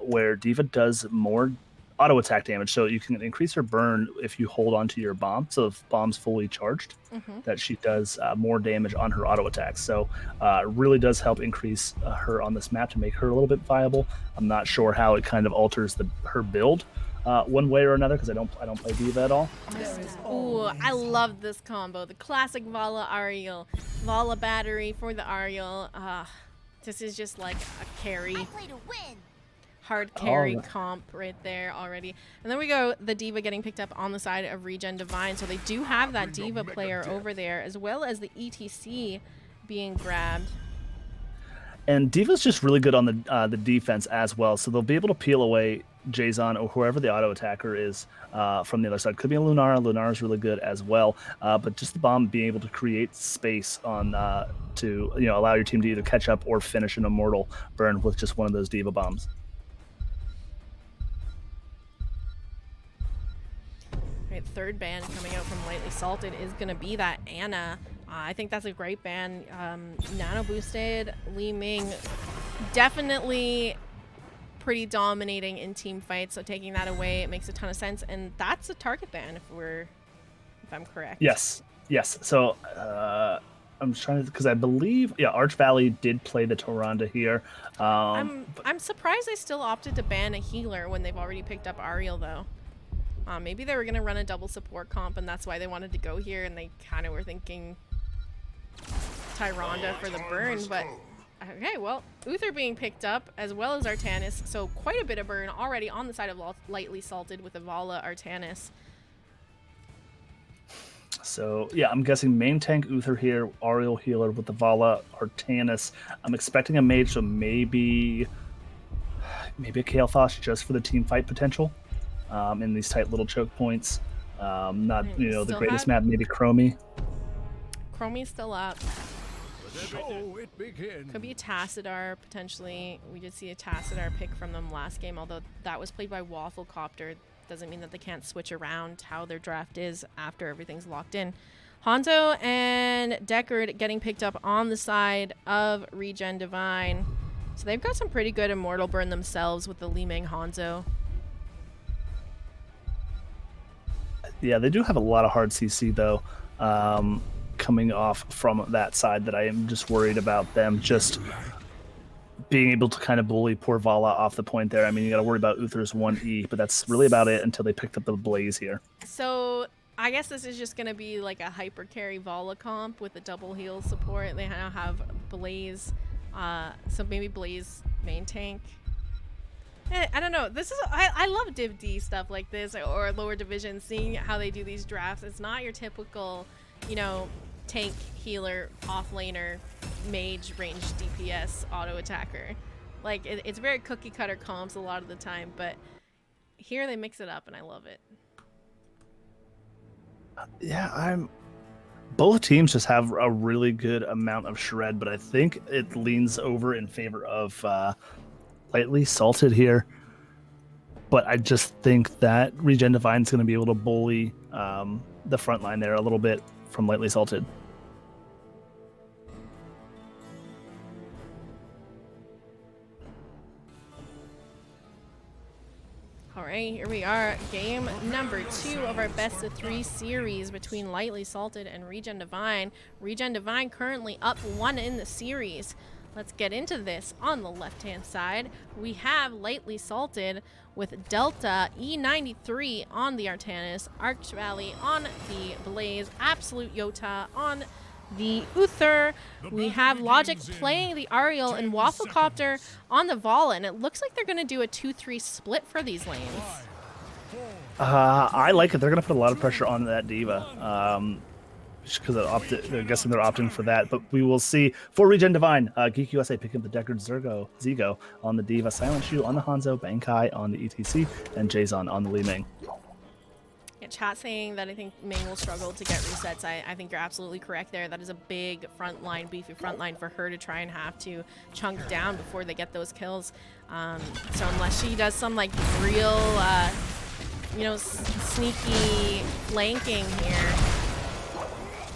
where D.Va does more auto attack damage. So you can increase her burn if you hold onto your bomb. So if bomb's fully charged, that she does more damage on her auto attacks. So it really does help increase her on this map to make her a little bit viable. I'm not sure how it kind of alters her build one way or another because I don't play D.Va at all. Ooh, I love this combo. The classic Vala Ariel. Vala battery for the Ariel. This is just like a carry. Hard carry comp right there already. And then we go the D.Va getting picked up on the side of Regen Divine. So they do have that D.Va player over there as well as the ETC being grabbed. And D.Va's just really good on the defense as well. So they'll be able to peel away Jason or whoever the auto attacker is from the other side. Could be a Lunara. Lunara's really good as well. But just the bomb being able to create space on to allow your team to either catch up or finish an Immortal burn with just one of those D.Va bombs. Third ban coming out from Lightly Salted is going to be that Ana. I think that's a great ban. Nano boosted. Li Ming definitely pretty dominating in team fights, so taking that away, it makes a ton of sense. And that's a target ban if I'm correct. Yes. So I'm trying to, because I believe, Arch Valley did play the Tyrande here. I'm surprised they still opted to ban a healer when they've already picked up Ariel, though. Maybe they were going to run a double support comp, and that's why they wanted to go here, and they kind of were thinking Tyrande for the burn, but okay, well, Uther being picked up as well as Artanis, so quite a bit of burn already on the side of Lightly Salted with Avala Artanis. So yeah, I'm guessing main tank Uther here, Ariel healer with Avala Artanis. I'm expecting a mage, so maybe a Kael'thas just for the team fight potential in these tight little choke points. Not the greatest map, maybe Chromie. Chromie's still up. So it begins. Could be a Tassadar potentially. We did see a Tassadar pick from them last game, although that was played by Wafflecopter. Doesn't mean that they can't switch around how their draft is after everything's locked in. Hanzo and Deckard getting picked up on the side of Regen Divine. So they've got some pretty good Immortal Burn themselves with the Li Ming Hanzo. Yeah, they do have a lot of hard CC though, coming off from that side that I am just worried about them just being able to kind of bully poor Vala off the point there. I mean, you got to worry about Uther's 1E, but that's really about it until they picked up the Blaze here. So I guess this is just going to be like a hyper carry Vala comp with a double heal support. They now have Blaze, so maybe Blaze main tank. I don't know. This is I love Div D stuff like this or lower division, seeing how they do these drafts. It's not your typical, tank, healer, offlaner, mage, range DPS, auto attacker. Like it's very cookie cutter comps a lot of the time, but here they mix it up and I love it. Yeah, both teams just have a really good amount of shred, but I think it leans over in favor of Lightly Salted here. But I just think that Regen Divine is going to be able to bully the front line there a little bit from Lightly Salted. All right, here we are. Game number 2 of our best of 3 series between Lightly Salted and Regen Divine. Regen Divine currently up 1 in the series. Let's get into this. On the left-hand side, we have Lightly Salted with Delta E93 on the Artanis, Arch Valley on the Blaze, Absolute Yota on the Uther. We have Logic playing the Ariel and Wafflecopter on the Vala, and it looks like they're going to do a 2-3 split for these lanes. I like it. They're going to put a lot of pressure on that D.Va. Just because they're guessing they're opting for that, but we will see. For Regen Divine, Geek USA picking up the Deckard Zigo on the D.Va, Silent Shoe on the Hanzo, Bankai on the ETC, and Jason on the Li Ming. Yeah, chat saying that I think Ming will struggle to get resets. I think you're absolutely correct there. That is a big front line, beefy front line for her to try and have to chunk down before they get those kills. So unless she does some like real, sneaky flanking here,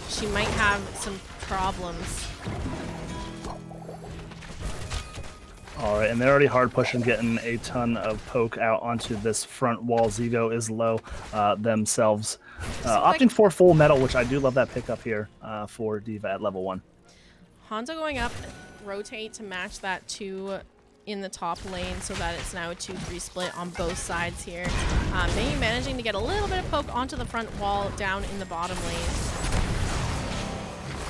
she might have some problems. All right, and they're already hard pushing, getting a ton of poke out onto this front wall. Zigo is low themselves, opting for full metal, which I do love that pickup here for D.Va at level 1. Hanzo going up, rotate to match that 2 in the top lane so that it's now a 2-3 split on both sides here. Maybe managing to get a little bit of poke onto the front wall down in the bottom lane.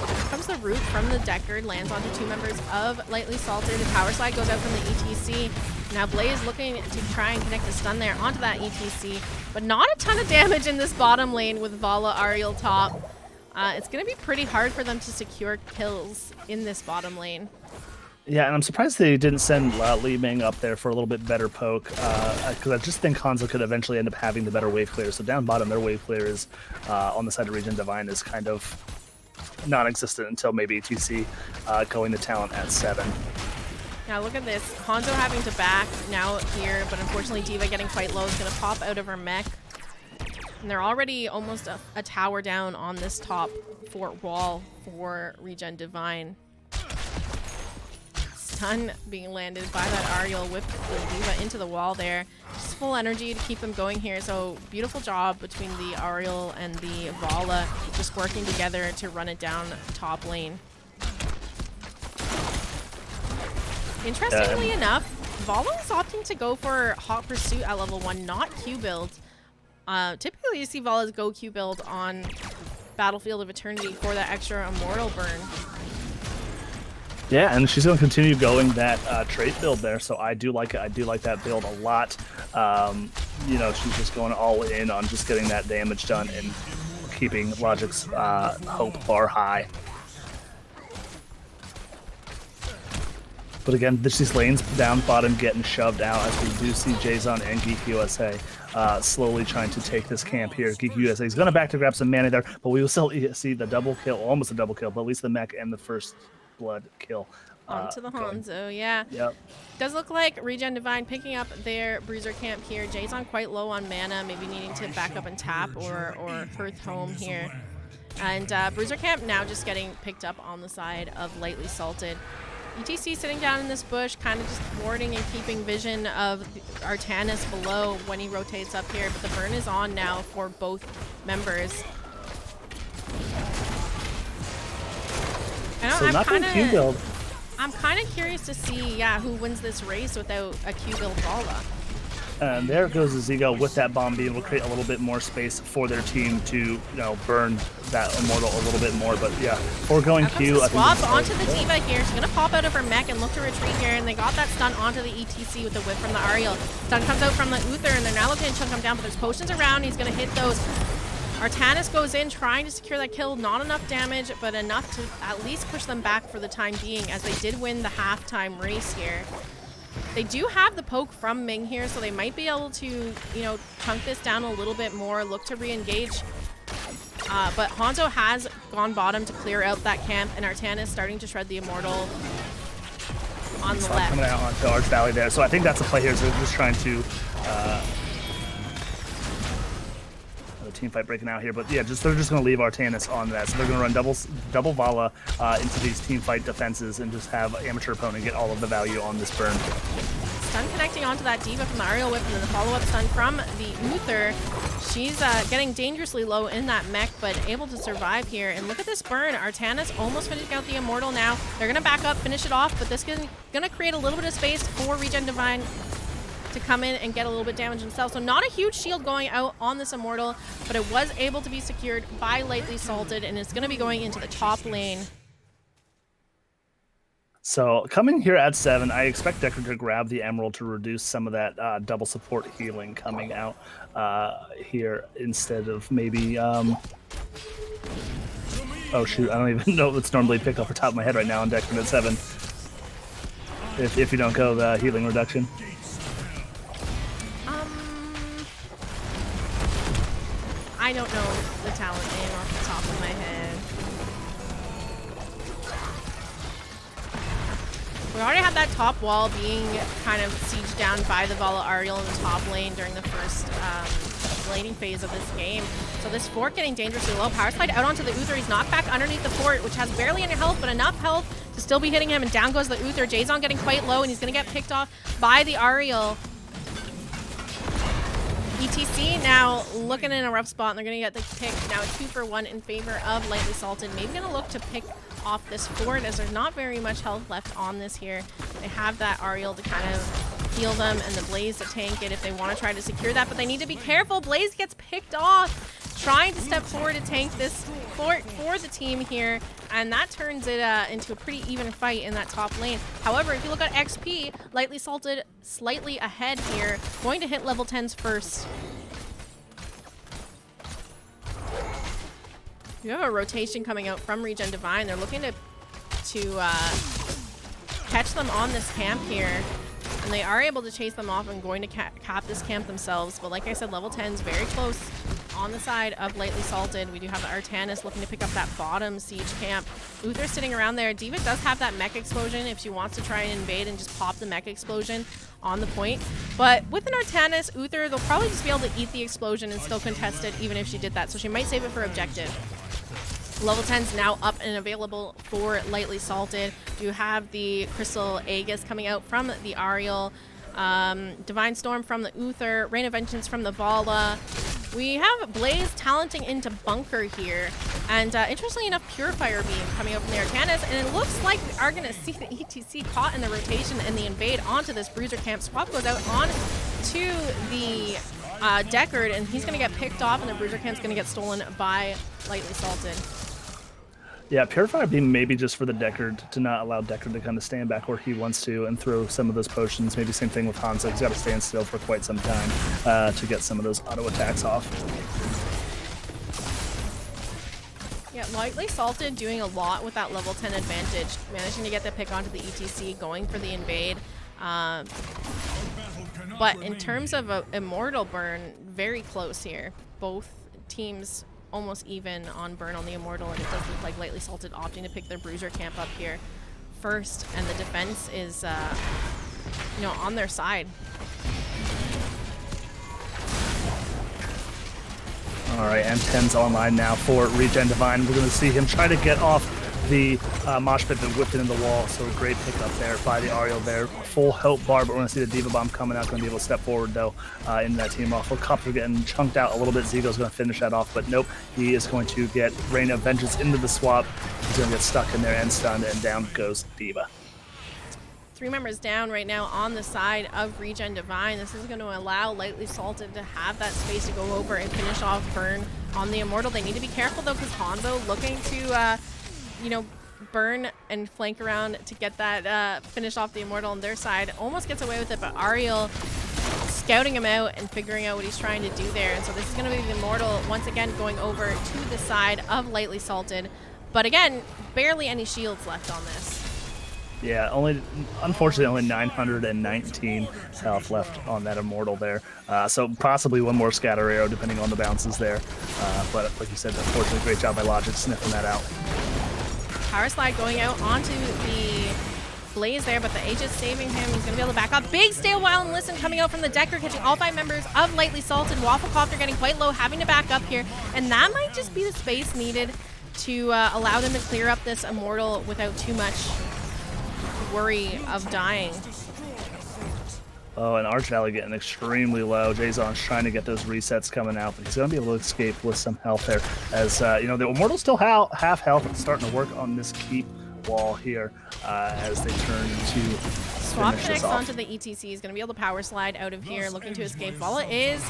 Here comes the root from the Deckard, lands onto 2 members of Lightly Salted. The power slide goes out from the ETC. Now Blaze looking to try and connect the stun there onto that ETC, but not a ton of damage in this bottom lane with Vala Ariel top. It's going to be pretty hard for them to secure kills in this bottom lane. Yeah, and I'm surprised they didn't send Li Ming up there for a little bit better poke, because I just think Hanzo could eventually end up having the better wave clear. So down bottom, their wave clear is on the side of Regen Divine is kind of non-existent until maybe ETC going to talent at 7. Now look at this. Hanzo having to back now here, but unfortunately D.Va getting quite low is going to pop out of her mech. And they're already almost a tower down on this top fort wall for Regen Divine. Stun being landed by that Ariel, whipped the D.Va into the wall there. Just full energy to keep them going here. So beautiful job between the Ariel and the Vala, just working together to run it down top lane. Interestingly enough, Vala is opting to go for Hot Pursuit at level 1, not Q build. Typically you see Vala's go Q build on Battlefield of Eternity for that extra Immortal burn. Yeah, and she's going to continue going that trait build there, so I do like it. I do like that build a lot. You know, she's just going all in on just getting that damage done and keeping Logic's hope bar high. But again, these lanes down bottom getting shoved out as we do see Jason and Geek USA slowly trying to take this camp here. Geek USA is going to back to grab some mana there, but we will still see the double kill, almost a double kill, but at least the mech and the first blood kill. Onto the Hanzo, yeah. Yep. Does look like Regen Divine picking up their Bruiser camp here. Jason quite low on mana, maybe needing to back up and tap or Hearth Home here. And Bruiser camp now just getting picked up on the side of Lightly Salted. ETC sitting down in this bush, kind of just warding and keeping vision of Artanis below when he rotates up here, but the burn is on now for both members. I'm kind of curious to see, who wins this race without a Q-build Vala. And there goes Zigo with that bomb, being able to create a little bit more space for their team to, you know, burn that Immortal a little bit more. But yeah, foregoing Q. Swap onto the D.Va here. She's going to pop out of her mech and look to retreat here. And they got that stun onto the ETC with the whip from the Ariel. Stun comes out from the Uther, and they're now looking to chunk him down, but there's potions around. He's going to hit those. Artanis goes in trying to secure that kill. Not enough damage, but enough to at least push them back for the time being, as they did win the halftime race here. They do have the poke from Ming here, so they might be able to, you know, chunk this down a little bit more, look to re-engage. But Hanzo has gone bottom to clear out that camp, and Artanis starting to shred the Immortal on the left. Coming out onto Arch Valley there. So I think that's a play here. So they're just trying to team fight breaking out here, but yeah, they're just going to leave Artanis on that. So they're going to run double Vala into these team fight defenses and just have amateur opponent get all of the value on this burn. Stun connecting onto that D.Va from the Aerial Whip, and then the follow-up stun from the Uther. She's getting dangerously low in that mech, but able to survive here. And look at this burn. Artanis almost finishing out the Immortal now. They're going to back up, finish it off, but this is going to create a little bit of space for Regen Divine to come in and get a little bit damage themselves. So not a huge shield going out on this Immortal, but it was able to be secured by Lightly Salted, and it's going to be going into the top lane. So coming here at 7, I expect Decker to grab the Emerald to reduce some of that double support healing coming out here instead of maybe... oh shoot, I don't even know what's normally picked off the top of my head right now on Decker at 7. If you don't go the healing reduction. I don't know the talent name off the top of my head. We already had that top wall being kind of sieged down by the Vala Ariel in the top lane during the first laning phase of this game. So this fort getting dangerously low. Power slide out onto the Uther. He's knocked back underneath the fort, which has barely any health, but enough health to still be hitting him. And down goes the Uther. Jason getting quite low, and he's going to get picked off by the Ariel. ETC now looking in a rough spot, and they're going to get the pick. Now 2-for-1 in favor of Lightly Salted. Maybe going to look to pick off this fort, as there's not very much health left on this here. They have that Ariel to kind of heal them, and the Blaze to tank it if they want to try to secure that, but they need to be careful. Blaze gets picked off, trying to step forward to tank this fort for the team here, and that turns it into a pretty even fight in that top lane. However, if you look at XP, Lightly Salted slightly ahead here, going to hit level 10s first. You have a rotation coming out from Regen Divine. They're looking to catch them on this camp here, and they are able to chase them off and going to cap this camp themselves. But like I said, level 10 is very close on the side of Lightly Salted. We do have the Artanis looking to pick up that bottom siege camp. Uther sitting around there. D.Va does have that mech explosion if she wants to try and invade and just pop the mech explosion on the point. But with an Artanis, Uther, they'll probably just be able to eat the explosion and still contest it even if she did that. So she might save it for objective. Level 10's now up and available for Lightly Salted. You have the Crystal Aegis coming out from the Ariel, Divine Storm from the Uther, Rain of Vengeance from the Vala. We have Blaze talenting into Bunker here, and interestingly enough, Purifier Beam coming out from the Artanis, and it looks like we are going to see the ETC caught in the rotation and the invade onto this Bruiser camp. Swap goes out on to the Deckard, and he's going to get picked off, and the Bruiser camp's going to get stolen by Lightly Salted. Yeah, Purifier Beam maybe just for the Deckard to not allow Deckard to kind of stand back where he wants to and throw some of those potions. Maybe same thing with Hanzo. He's got to stand still for quite some time to get some of those auto attacks off. Yeah, Lightly Salted doing a lot with that level 10 advantage, managing to get the pick onto the ETC, going for the invade. But in terms of a Immortal burn, very close here. Both teams almost even on burn on the Immortal, and it does look like Lightly Salted opting to pick their Bruiser camp up here first, and the defense is on their side. All right, M10's online now for Regen Divine. We're going to see him try to get off the mosh pit that whipped it in the wall. So a great pickup there by the Ariel there. Full help bar, but we're going to see the Diva Bomb coming out. Going to be able to step forward, though, into that team off. Copter getting chunked out a little bit. Zigo's going to finish that off, but nope. He is going to get Rain of Vengeance into the swap. He's going to get stuck in there and stunned, and down goes Diva. 3 members down right now on the side of Regen Divine. This is going to allow Lightly Salted to have that space to go over and finish off burn on the Immortal. They need to be careful, though, because Hanzo looking to burn and flank around to get that finish off the Immortal on their side. Almost gets away with it, but Ariel scouting him out and figuring out what he's trying to do there. And so this is going to be the Immortal once again going over to the side of Lightly Salted. But again, barely any shields left on this. Yeah, unfortunately only 919 health left on that Immortal there. So possibly one more Scatter Arrow depending on the bounces there. But like you said, unfortunately, great job by Logic sniffing that out. Power Slide going out onto the Blaze there, but the Aegis saving him. He's going to be able to back up. Big Stay a While and Listen coming out from the Decker, catching all 5 members of Lightly Salted. Wafflecopter getting quite low, having to back up here. And that might just be the space needed to allow them to clear up this Immortal without too much worry of dying. Oh, and Arch Valley getting extremely low. Jason's trying to get those resets coming out, but he's going to be able to escape with some health there. As the Immortal's still half health and starting to work on this keep wall here as they turn to Swap connects onto the ETC. He's going to be able to power slide out of here, looking to escape. Vala is,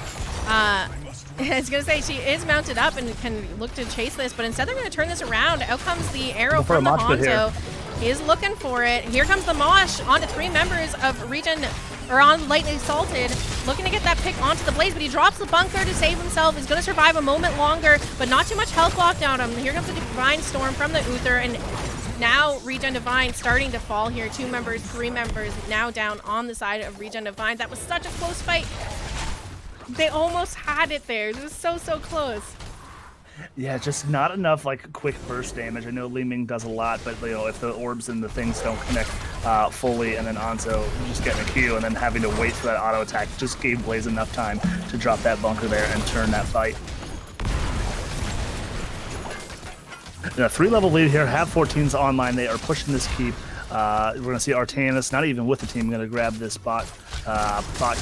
I was going to say, she is mounted up and can look to chase this, but instead they're going to turn this around. Out comes the arrow from the Hanzo. Is looking for it. Here comes the Mosh onto 3 members of Regen, or on Lightly Salted, looking to get that pick onto the Blaze, but he drops the bunker to save himself. He's going to survive a moment longer, but not too much health locked on him. Here comes the Divine Storm from the Uther, and now Regen Divine starting to fall here. 2 members, 3 members now down on the side of Regen Divine. That was such a close fight. They almost had it there. It was so close. Yeah, just not enough like quick burst damage. I know Li Ming does a lot, but if the orbs and the things don't connect fully, and then Hanzo just getting a Q and then having to wait for that auto attack, just gave Blaze enough time to drop that bunker there and turn that fight. A 3-level lead here. Have 14s online. They are pushing this keep. We're going to see Artanis, not even with the team, going to grab this bot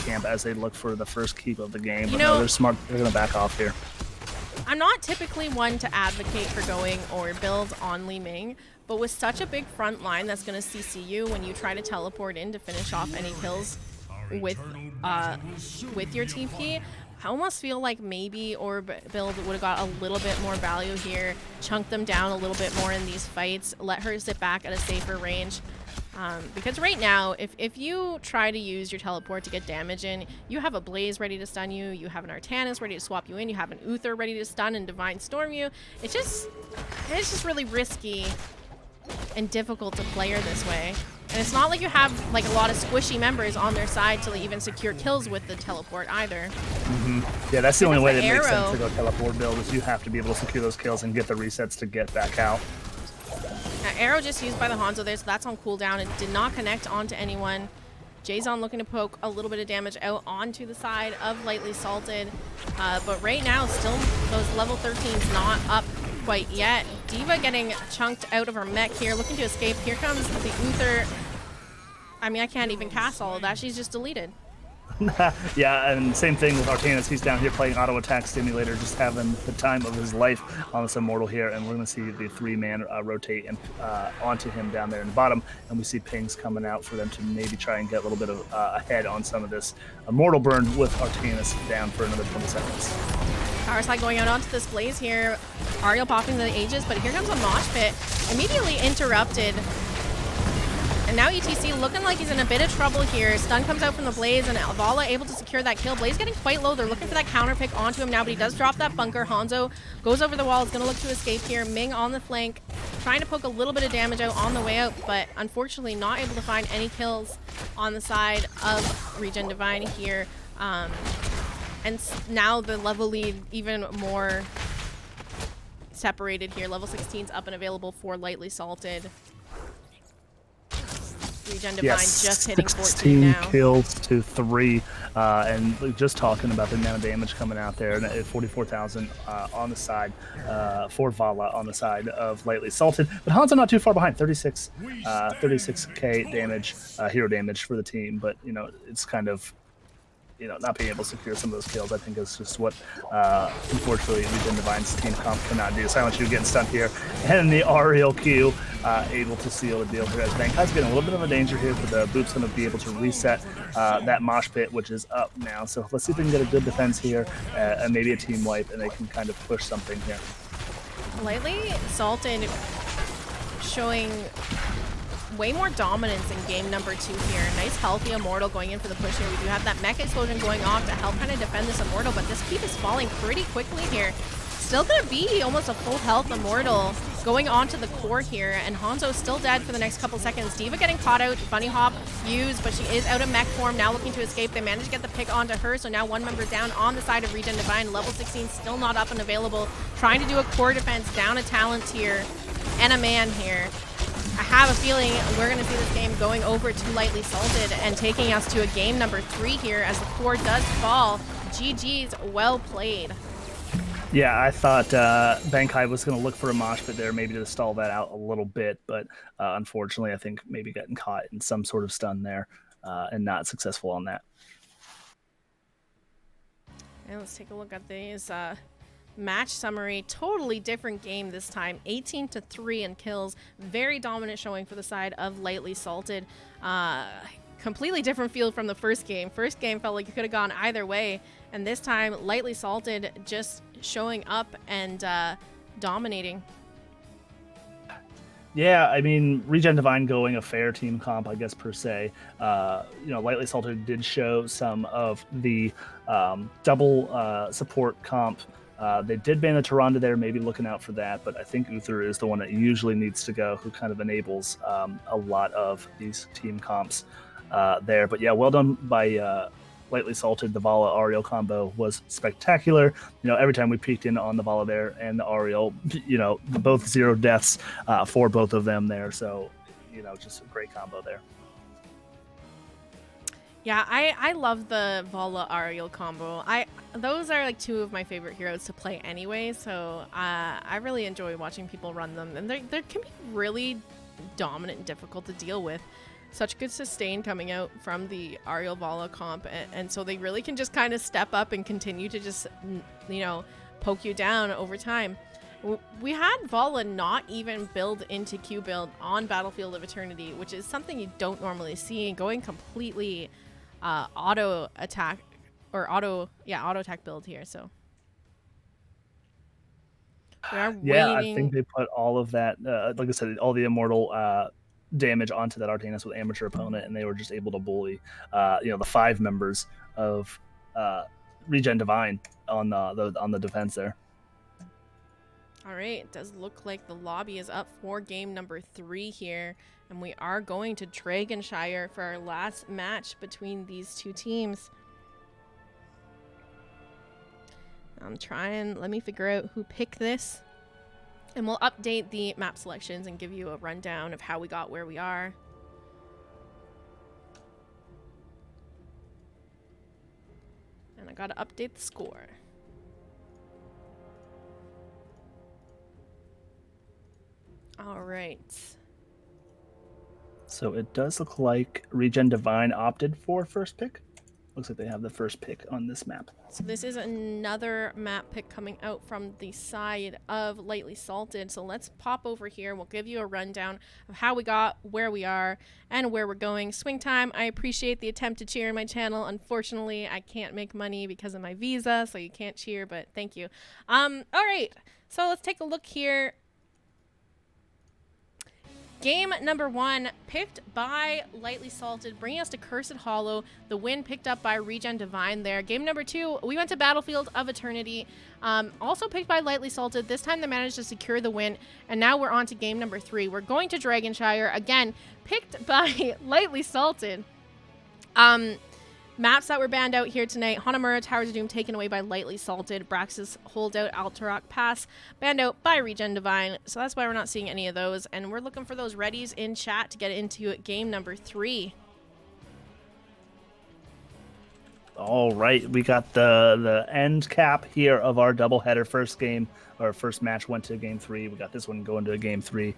camp as they look for the first keep of the game. But no, they're smart. They're going to back off here. I'm not typically one to advocate for going or build on Li Ming, but with such a big front line that's going to CC you when you try to teleport in to finish off any kills with your TP, I almost feel like maybe Orb build would have got a little bit more value here, chunk them down a little bit more in these fights, let her sit back at a safer range. Because right now, if you try to use your teleport to get damage in, you have a Blaze ready to stun you, you have an Artanis ready to swap you in, you have an Uther ready to stun and Divine Storm you. It's just really risky and difficult to play her this way. And it's not like you have like a lot of squishy members on their side to even secure kills with the teleport either. Yeah, that's the only way that makes sense to go teleport build, is you have to be able to secure those kills and get the resets to get back out. Arrow just used by the Hanzo there, so that's on cooldown. It did not connect onto anyone. Jason looking to poke a little bit of damage out onto the side of Lightly Salted. But right now, still those level 13s not up quite yet. Diva getting chunked out of her mech here, looking to escape. Here comes the Uther. I mean, I can't even cast all of that. She's just deleted. Yeah, and same thing with Artanis. He's down here playing auto attack stimulator, just having the time of his life on this Immortal here, and we're going to see the 3-man rotate and onto him down there in the bottom, and we see pings coming out for them to maybe try and get a little bit of ahead on some of this Immortal burn with Artanis down for another 20 seconds. Power slide going out onto this Blaze here. Ariel popping the Aegis, but here comes a Mosh Pit. Immediately interrupted. And now ETC looking like he's in a bit of trouble here. Stun comes out from the Blaze, and Vala able to secure that kill. Blaze getting quite low. They're looking for that counter pick onto him now, but he does drop that bunker. Hanzo goes over the wall. Is going to look to escape here. Ming on the flank, trying to poke a little bit of damage out on the way out, but unfortunately not able to find any kills on the side of Regen Divine here. And now the level lead even more separated here. Level 16's up and available for Lightly Salted. Regen Divine just hitting 14 16 now. kills to 3, and just talking about the amount of damage coming out there, and at 44,000 on the side for Vala on the side of Lightly Salted, but Hanzo not too far behind, 36k damage, hero damage for the team, but you know it's kind of, you know, not being able to secure some of those kills, I think is just what, unfortunately, Regen Divine's team comp cannot do. Silent Shoe getting stunned here, and the Ariel Q able to seal the deal here. As Bankai's getting a little bit of a danger here, but the Boop's going to be able to reset that Mosh Pit, which is up now. So let's see if they can get a good defense here, and maybe a team wipe, and they can kind of push something here. Lightly Salted showing way more dominance in game number 2 here. Nice healthy Immortal going in for the push here. We do have that Mecha Explosion going off to help kind of defend this Immortal, but this keep is falling pretty quickly here. Still gonna be almost a full health Immortal going on to the core here, and Hanzo still dead for the next couple seconds. D.Va getting caught out, Bunny Hop used, but she is out of mech form, now looking to escape. They managed to get the pick onto her, so now one member down on the side of Regen Divine. Level 16 still not up and available. Trying to do a core defense, down a talent here, and a man here. I have a feeling we're going to see this game going over to Lightly Salted and taking us to a game number 3 here as the core does fall. GG's, well played. Yeah, I thought Bankai was going to look for a mosh pit there, maybe to stall that out a little bit, but unfortunately I think maybe getting caught in some sort of stun there and not successful on that. And let's take a look at these match summary. Totally different game this time. 18-3 in kills. Very dominant showing for the side of Lightly Salted. Completely different feel from the first game. First game felt like it could have gone either way, and this time Lightly Salted just showing up and dominating. Yeah, I mean, Regen Divine going a fair team comp, I guess, per se. You know, Lightly Salted did show some of the double support comp. They did ban the Tyrande there, maybe looking out for that, but I think Uther is the one that usually needs to go, who kind of enables a lot of these team comps there. But yeah, well done by Lightly Salted. The Vala Ariel combo was spectacular. You know, every time we peeked in on the Vala there and the Ariel, you know, both 0 deaths for both of them there. So, you know, just a great combo there. Yeah, I love the Vala Ariel combo. Those are like 2 of my favorite heroes to play anyway, so I really enjoy watching people run them, and they can be really dominant and difficult to deal with. Such good sustain coming out from the Ariel Vala comp, and so they really can just kind of step up and continue to just, you know, poke you down over time. We had Vala not even build into Q build on Battlefield of Eternity, which is something you don't normally see, going completely auto attack build here. So we are Yeah, waiting. I think they put all of that, like I said, all the Immortal damage onto that Artanis with amateur opponent, and they were just able to bully, you know, the 5 members of Regen Divine on the defense there. All right, it does look like the lobby is up for game number 3 here, and we are going to Dragonshire for our last match between these 2 teams. Let me figure out who picked this, and we'll update the map selections and give you a rundown of how we got where we are. And I gotta update the score. All right. So it does look like Regen Divine opted for first pick. Looks like they have the first pick on this map. So this is another map pick coming out from the side of Lightly Salted. So let's pop over here. We'll give you a rundown of how we got where we are and where we're going. Swing time. I appreciate the attempt to cheer in my channel. Unfortunately, I can't make money because of my visa, so you can't cheer, but thank you. All right. So let's take a look here. Game number 1, picked by Lightly Salted, bringing us to Cursed Hollow. The win picked up by Regen Divine there. Game number 2, we went to Battlefield of Eternity. Also picked by Lightly Salted. This time they managed to secure the win. And now we're on to game number 3. We're going to Dragonshire. Again, picked by Lightly Salted. Maps that were banned out here tonight: Hanamura, Towers of Doom taken away by Lightly Salted, Braxis Holdout, Alterok Pass banned out by Regen Divine, so that's why we're not seeing any of those, and we're looking for those readies in chat to get into game number 3. All right, we got the end cap here of our doubleheader. First game, or first match went to game 3. We got this one going to game 3.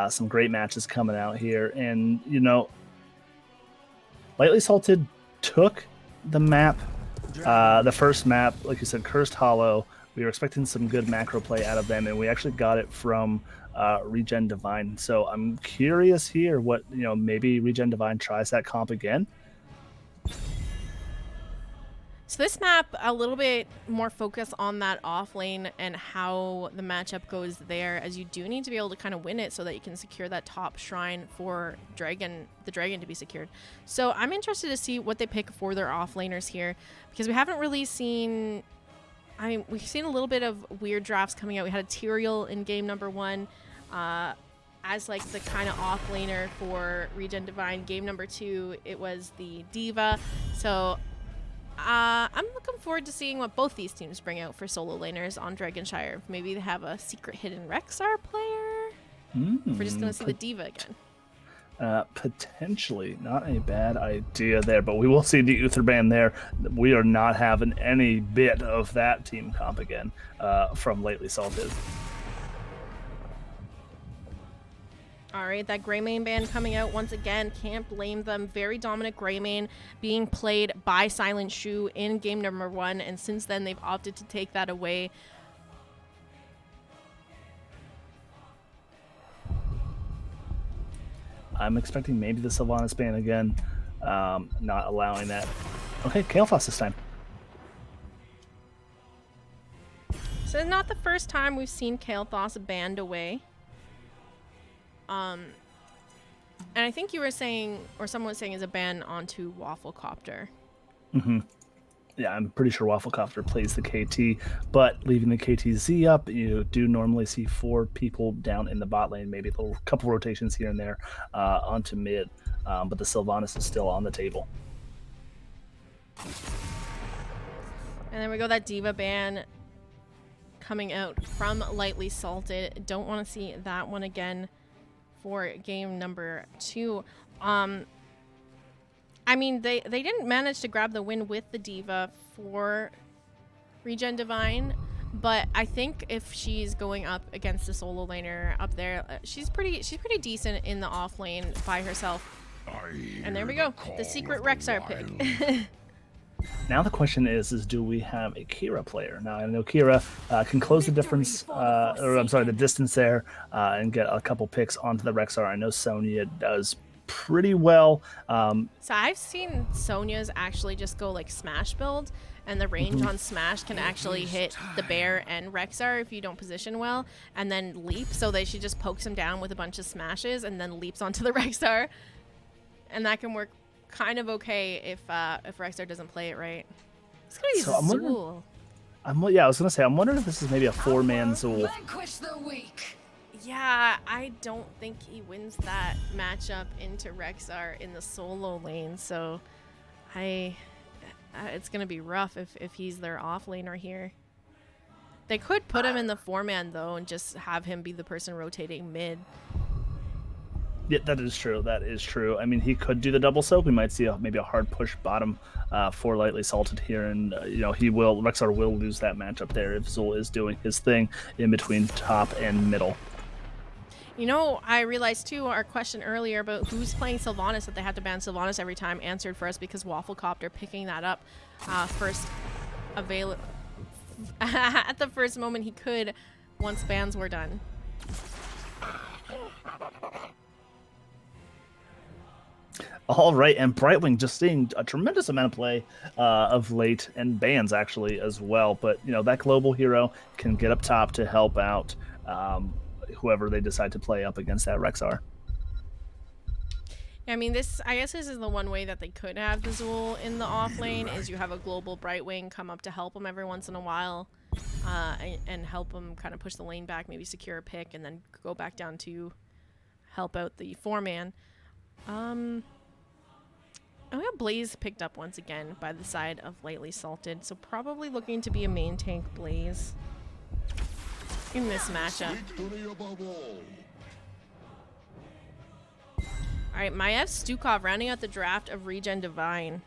Some great matches coming out here, and you know, Lightly Salted took the map, the first map, like you said, Cursed Hollow. We were expecting some good macro play out of them, and we actually got it from Regen Divine. So I'm curious here what, you know, maybe Regen Divine tries that comp again. So this map, a little bit more focus on that off lane and how the matchup goes there, as you do need to be able to kind of win it so that you can secure that top shrine for the dragon to be secured. So I'm interested to see what they pick for their off laners here, because we haven't really seen, I mean, we've seen a little bit of weird drafts coming out. We had a Tyrael in game number 1 as like the kind of off laner for Regen Divine. Game number 2, it was the D.Va. So I'm looking forward to seeing what both these teams bring out for solo laners on Dragonshire. Maybe they have a secret hidden Rexxar player. We're just going to see the D.Va again. Potentially not a bad idea there, but we will see the Uther ban there. We are not having any bit of that team comp again from Lightly Salted. All right, that Greymane ban coming out once again. Can't blame them. Very dominant Greymane being played by Silent Shoe in game number 1, and since then they've opted to take that away. I'm expecting maybe the Sylvanas ban again, not allowing that. Okay, Kael'thas this time. So it's not the first time we've seen Kael'thas banned away. And I think you were saying, or someone was saying, is a ban onto Wafflecopter. Yeah, I'm pretty sure Wafflecopter plays the KT, but leaving the KTZ up, you do normally see 4 people down in the bot lane, maybe a little couple rotations here and there onto mid, but the Sylvanas is still on the table. And then we go that D.Va ban coming out from Lightly Salted. Don't want to see that one again for game number 2. I mean, they didn't manage to grab the win with the D.Va for Regen Divine, but I think if she's going up against a solo laner up there, she's pretty decent in the off lane by herself. And there we go, the secret Rexxar pick. Now the question is do we have a Kira player? Now I know Kira can close the difference, or I'm sorry, the distance there, and get a couple picks onto the Rexxar. I know Sonya does pretty well. So I've seen Sonya's actually just go like smash build, and the range on smash can actually hit the bear and Rexxar if you don't position well, and then leap. So she just pokes him down with a bunch of smashes and then leaps onto the Rexxar, and that can work kind of okay if Rexxar doesn't play it right. It's gonna be Zool. Yeah, I was gonna say, I'm wondering if this is maybe a 4-man Zool. Vanquish the weak. Yeah, I don't think he wins that matchup into Rexxar in the solo lane, so it's gonna be rough if he's their off laner here. They could put him in the 4-man though and just have him be the person rotating mid. Yeah, that is true. That is true. I mean, he could do the double soak. We might see maybe a hard push bottom for Lightly Salted here, and you know, Rexxar will lose that matchup there if Zool is doing his thing in between top and middle. You know, I realized too our question earlier about who's playing Sylvanas, that they had to ban Sylvanas every time, answered for us because Wafflecopter picking that up first at the first moment he could once bans were done. All right, and Brightwing just seeing a tremendous amount of play of late, and bans actually as well. But you know that global hero can get up top to help out whoever they decide to play up against that Rexxar. I mean, I guess this is the one way that they could have the Zool in the off lane, is you have a global Brightwing come up to help them every once in a while and help them kind of push the lane back, maybe secure a pick, and then go back down to help out the 4-man. Oh, yeah, Blaze picked up once again by the side of Lightly Salted, so probably looking to be a main tank Blaze in this matchup. Alright, Maiev Stukov rounding out the draft of Regen Divine.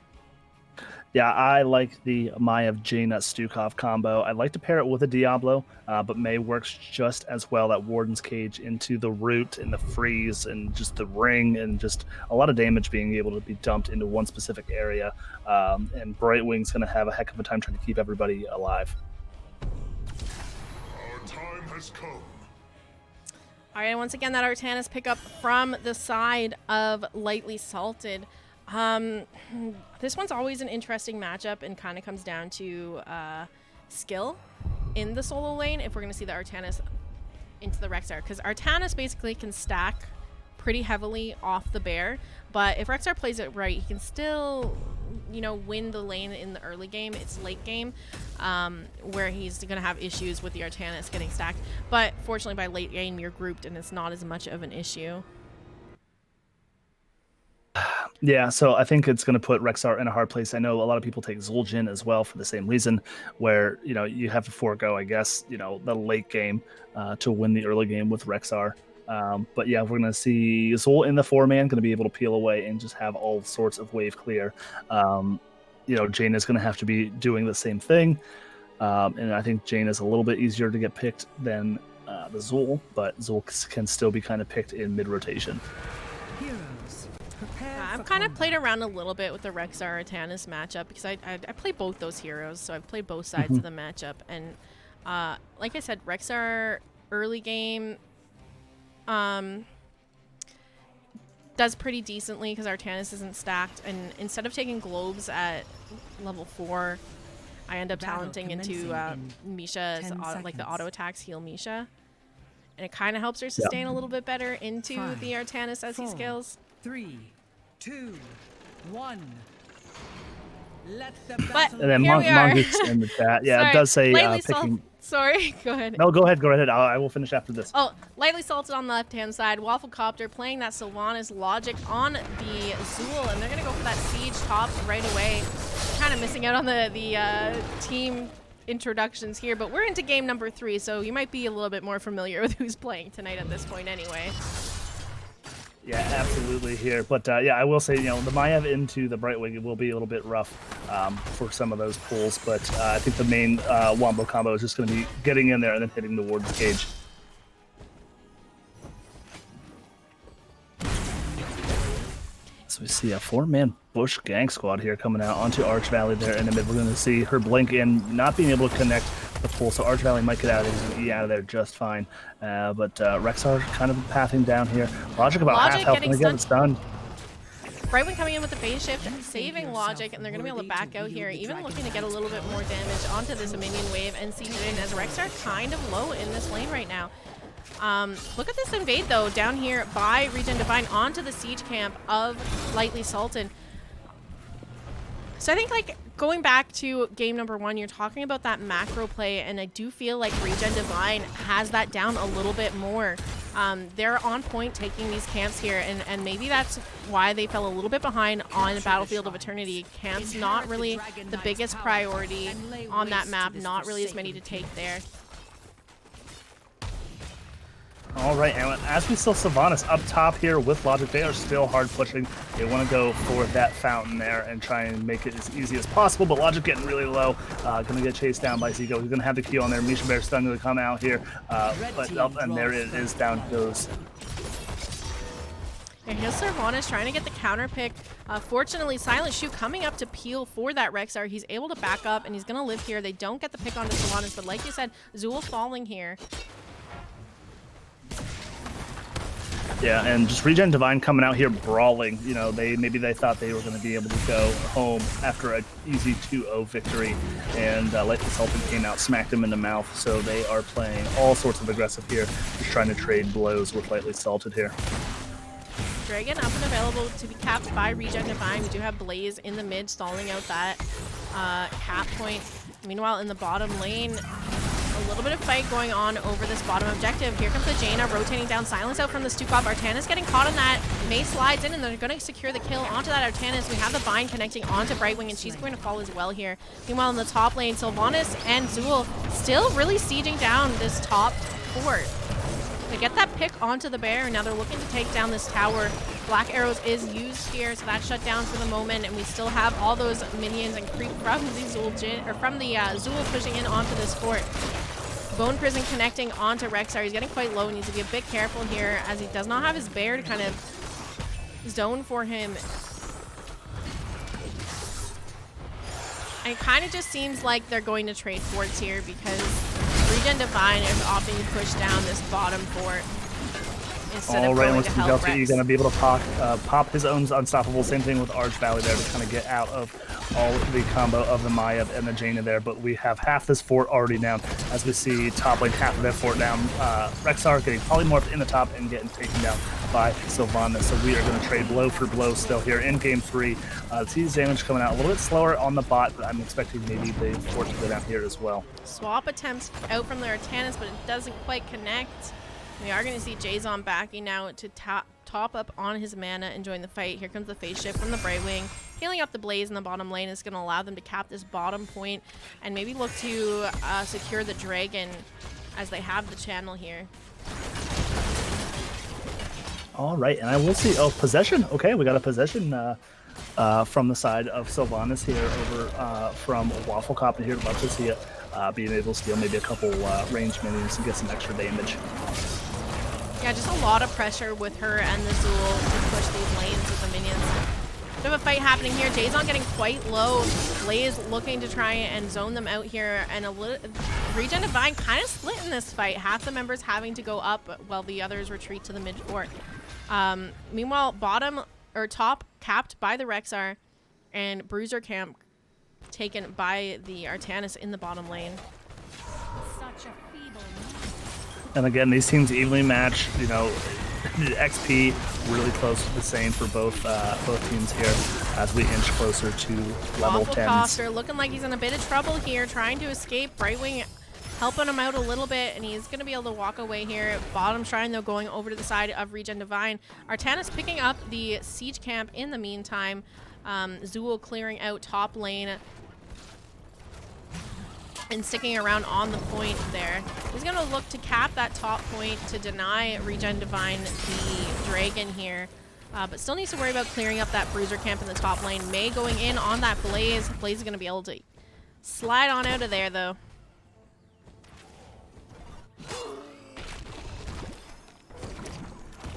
Yeah, I like the Maiev Jaina Stukov combo. I like to pair it with a Diablo, but Mei works just as well. That Warden's Cage into the root and the freeze and just the ring and just a lot of damage being able to be dumped into one specific area. And Brightwing's going to have a heck of a time trying to keep everybody alive. Our time has come. All right, once again, that Artanis pickup from the side of Lightly Salted. This one's always an interesting matchup and kind of comes down to skill in the solo lane if we're going to see the Artanis into the Rexxar. Because Artanis basically can stack pretty heavily off the bear, but if Rexxar plays it right, he can still, you know, win the lane in the early game. It's late game where he's going to have issues with the Artanis getting stacked. But fortunately, by late game, you're grouped and it's not as much of an issue. Yeah, so I think it's going to put Rexxar in a hard place. I know a lot of people take Zul'jin as well for the same reason, where, you know, you have to forego, I guess, you know, the late game to win the early game with Rexxar. But yeah, we're going to see Zul in the 4-man, going to be able to peel away and just have all sorts of wave clear. You know, Jaina's going to have to be doing the same thing. And I think Jaina's a little bit easier to get picked than the Zul, but Zul can still be kind of picked in mid-rotation. I've kind of played around a little bit with the Rexxar Artanis matchup because I play both those heroes, so I've played both sides of the matchup. And like I said, Rexxar early game does pretty decently because Artanis isn't stacked. And instead of taking globes at level 4, I end up talenting into Misha's like the auto attacks heal Misha. And it kind of helps her sustain a little bit better into the Artanis as he scales. 3, 2, 1. But And then here we are. Mongoose in the chat. Yeah, Sorry, it does say lightly picking. Sorry, go ahead. No, go ahead. I will finish after this. Oh, Lightly Salted on the left-hand side. Wafflecopter playing that Sylvanas logic on the Zool, and they're going to go for that Siege top right away. Kind of missing out on the team introductions here, but we're into game number 3, so you might be a little bit more familiar with who's playing tonight at this point anyway. Yeah, absolutely here. But yeah, I will say, you know, the Maiev into the Brightwing will be a little bit rough for some of those pulls, but I think the main Wombo combo is just going to be getting in there and then hitting the Warden's Cage. So we see a 4-man Bush gang squad here coming out onto Arch Valley there in the mid. We're going to see her blink in, not being able to connect the pull, so Arch Valley might get out of there, out of there just fine. But Rexxar kind of pathing down here. Logic about half health, and again, it's stunned. Brightwing coming in with the phase shift, saving Logic, and they're going to be able to back out here, even looking to get a little bit more damage onto this minion wave and siege it in, as Rexxar kind of low in this lane right now. Look at this invade, though, down here by Regen Divine onto the siege camp of Lightly Salted. So I think, like, going back to game number 1, you're talking about that macro play, and I do feel like Regen Divine has that down a little bit more. They're on point taking these camps here, and maybe that's why they fell a little bit behind on the Battlefield of Eternity. Camps not really the biggest priority on that map, not really as many to take there. All right, and as we still Sylvanas up top here with Logic, they are still hard pushing. They want to go for that fountain there and try and make it as easy as possible, but Logic getting really low. Going to get chased down by Zico. He's going to have the Q on there. Misha Bear stun going to come out here, and there it is. Down goes And here's Sylvanas trying to get the counter pick. Fortunately, Silent Shoe coming up to peel for that Rexar. He's able to back up, and he's going to live here. They don't get the pick onto Sylvanas, but like you said, Zool falling here. Yeah, and just Regen Divine coming out here brawling. You know, maybe they thought they were going to be able to go home after an easy 2-0 victory, and Lightly Salted came out, smacked him in the mouth. So they are playing all sorts of aggressive here, just trying to trade blows with Lightly Salted here. Dragon up and available to be capped by Regen Divine. We do have Blaze in the mid, stalling out that cap point. Meanwhile, in the bottom lane, a little bit of fight going on over this bottom objective. Here comes the Jaina rotating down. Silence out from the Stukov. Artanis getting caught on that. Mei slides in, and they're going to secure the kill onto that Artanis. We have the Vine connecting onto Brightwing, and she's going to fall as well here. Meanwhile, in the top lane, Sylvanas and Zool still really sieging down this top fort. They get that pick onto the bear, and now they're looking to take down this tower. Black Arrows is used here, so that's shut down for the moment, and we still have all those minions and creep from the Zool pushing in onto this fort. Bone Prison connecting onto Rexar. He's getting quite low. Needs to be a bit careful here, as he does not have his bear to kind of zone for him. And it kind of just seems like they're going to trade forts here, because Regen Divine is opting to push down this bottom fort instead of going to help Rex. You're going to be able to pop his own Unstoppable. Same thing with Arch Valley there to kind of get out of all the combo of the Maya and the Jaina there. But we have half this fort already down, as we see top lane half of that fort down. Rexar getting polymorphed in the top and getting taken down by Sylvanas. So we are going to trade blow for blow still here in game 3. See damage coming out a little bit slower on the bot, but I'm expecting maybe the fort to go down here as well. Swap attempts out from the Artanis, but it doesn't quite connect. We are going to see Jason backing now to top up on his mana and join the fight. Here comes the phase shift from the Brightwing. Healing up the Blaze in the bottom lane is going to allow them to cap this bottom point and maybe look to secure the Dragon as they have the channel here. All right, and I will see. Oh, possession. Okay, we got a possession from the side of Sylvanas here over from Waffle Cop here. Love to see it being able to steal maybe a couple range minions and get some extra damage. Yeah, just a lot of pressure with her and the Zool to push these lanes with the minions. Bit of a fight happening here. Jason getting quite low. Blaze looking to try and zone them out here, and Regen Divine kind of split in this fight. Half the members having to go up while the others retreat to the mid fort. Meanwhile, top capped by the Rexar, and Bruiser camp taken by the Artanis in the bottom lane. Such a feeble. And again, these teams evenly matched. You know, XP really close to the same for both teams here as we inch closer to level 10. Coster looking like he's in a bit of trouble here, trying to escape. Brightwing helping him out a little bit, and he's going to be able to walk away here. Bottom Shrine, though, going over to the side of Regen Divine. Artanis picking up the siege camp in the meantime. Zool clearing out top lane and sticking around on the point there. He's going to look to cap that top point to deny Regen Divine the Dragon here. But still needs to worry about clearing up that Bruiser camp in the top lane. Mei going in on that Blaze. Blaze is going to be able to slide on out of there, though.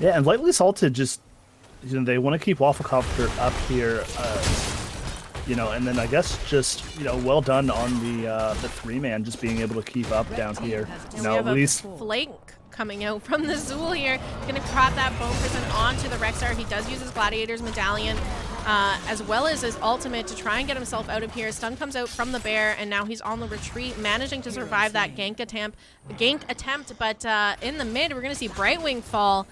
Yeah, and Lightly Salted just, you know, they want to keep Wafflecopter up here, you know, and then I guess just, you know, well done on the 3-man just being able to keep up down here. You know, at least flank coming out from the Zool here. Gonna crop that Bone Prison onto the Rexar. He does use his Gladiator's Medallion, as well as his ultimate to try and get himself out of here. Stun comes out from the bear, and now he's on the retreat, managing to survive that gank attempt. But in the mid, we're gonna see Brightwing fall.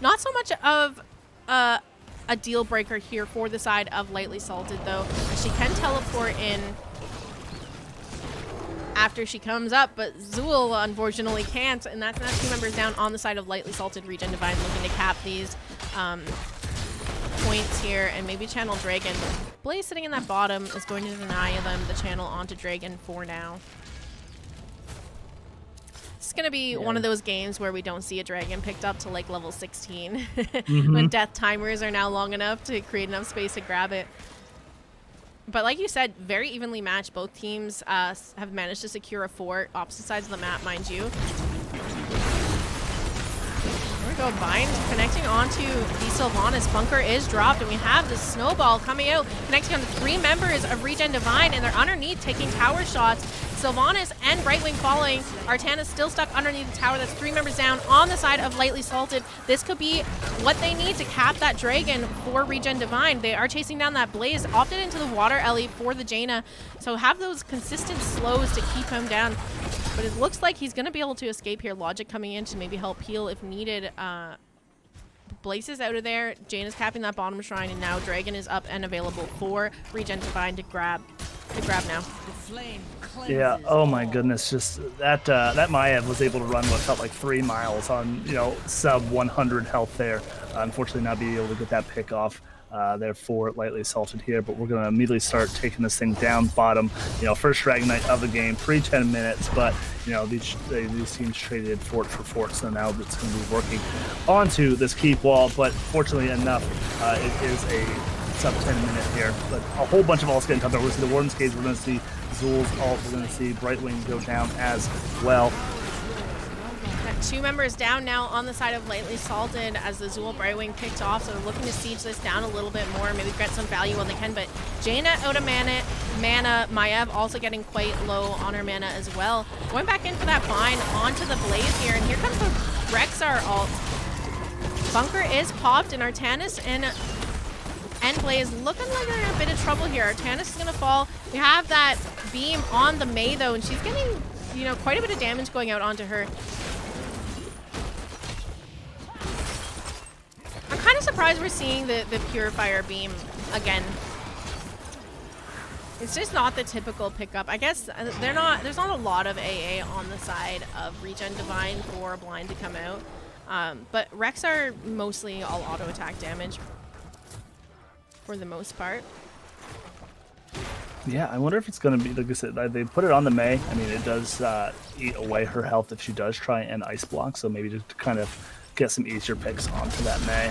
Not so much of a deal breaker here for the side of Lightly Salted, though. She can teleport in after she comes up, but Zool unfortunately can't, and that's 2 members down on the side of Lightly Salted. Regen Divine looking to cap these points here and maybe channel Dragon. Blaze sitting in that bottom is going to deny them the channel onto Dragon for now. It's going to be one of those games where we don't see a Dragon picked up to like level 16 when death timers are now long enough to create enough space to grab it. But like you said, very evenly matched. Both teams have managed to secure a fort, opposite sides of the map, mind you. we go. Bind connecting onto the Sylvanas. Bunker is dropped, and we have the snowball coming out, connecting on the 3 members of Regen Divine, and they're underneath taking tower shots. Sylvanas and Brightwing following. Artana's still stuck underneath the tower. That's 3 members down on the side of Lightly Salted. This could be what they need to cap that dragon for Regen Divine. They are chasing down that Blaze, opted into the water Ellie for the Jaina. So have those consistent slows to keep him down. But it looks like he's going to be able to escape here. Logic coming in to maybe help heal if needed. Blaze is out of there. Jaina's capping that bottom shrine, and now Dragon is up and available for Regen Divine to grab now. Yeah, oh my goodness, just that that Maiev was able to run what felt like 3 miles on, you know, sub 100 health there. Unfortunately not being able to get that pick off there for Lightly Salted here, but we're going to immediately start taking this thing down bottom. You know, first Dragonite of the game, pre-10 minutes, but, you know, these teams traded fort for fort, so now it's going to be working onto this keep wall, but fortunately enough, it is a sub 10 minute here, but a whole bunch of ults getting tougher. We're going to see the Warden's Cage, we're going to see Zul's ult, we're going to see Brightwing go down as well. Got 2 members down now on the side of Lightly Salted as the Zul Brightwing picked off, so they're looking to siege this down a little bit more, maybe get some value when they can, but Jaina out of mana, Maiev also getting quite low on her mana as well. Going back in for that bind onto the Blaze here, and here comes the Rexxar ult. Bunker is popped, and Artanis and Blaze looking like they're in a bit of trouble here. Artanis is going to fall. We have that beam on the Mei, though, and she's getting, you know, quite a bit of damage going out onto her. I'm kind of surprised we're seeing the Purifier beam again. It's just not the typical pickup. I guess there's not a lot of AA on the side of Regen Divine for Blind to come out. But Rex are mostly all auto attack damage for the most part. Yeah, I wonder if it's going to be, like I said, they put it on the Mei. I mean, it does eat away her health if she does try and ice block, so maybe just to kind of get some easier picks onto that Mei.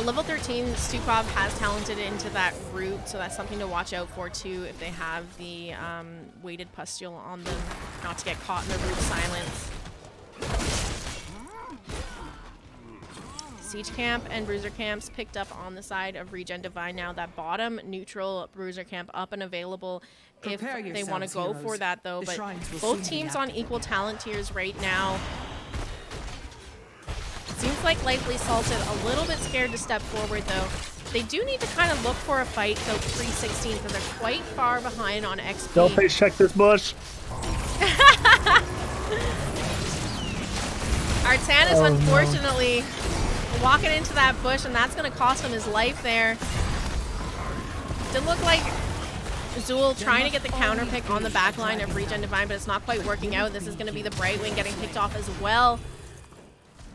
Level 13, Stukov has talented into that root, so that's something to watch out for too if they have the weighted pustule on them, not to get caught in the root silence. Siege Camp and Bruiser Camps picked up on the side of Regen Divine now. That bottom neutral Bruiser Camp up and available if they want to go for that though. But both teams on equal talent tiers right now. Seems like Lightly Salted a little bit scared to step forward though. They do need to kind of look for a fight though pre-16, because they're quite far behind on XP. Don't face check this bush. Artanis unfortunately walking into that bush, and that's going to cost him his life there. Did look like Zul trying to get the counter pick on the back line of Regen Divine, but it's not quite working out. This is going to be the Brightwing getting picked off as well.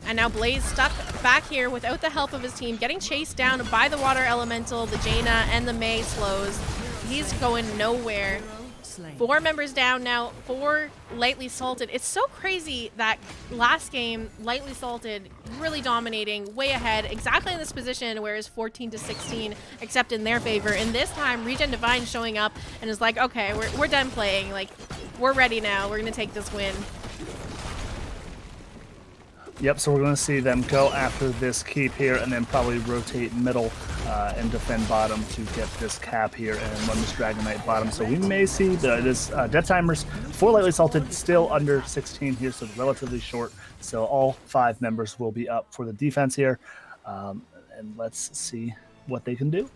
And now Blaze stuck back here without the help of his team, getting chased down by the Water Elemental, the Jaina, and the Mei slows. He's going nowhere. 4 members down now for Lightly Salted. It's so crazy that last game, Lightly Salted really dominating, way ahead, exactly in this position where it's 14-16, except in their favor. And this time, Regen Divine showing up and is like, okay, we're done playing. Like, we're ready now. We're going to take this win. Yep, so we're going to see them go after this keep here and then probably rotate middle and defend bottom to get this cap here and run this Dragonite bottom. So we may see this death timers for Lightly Salted still under 16 here, so relatively short. So all 5 members will be up for the defense here. And let's see what they can do.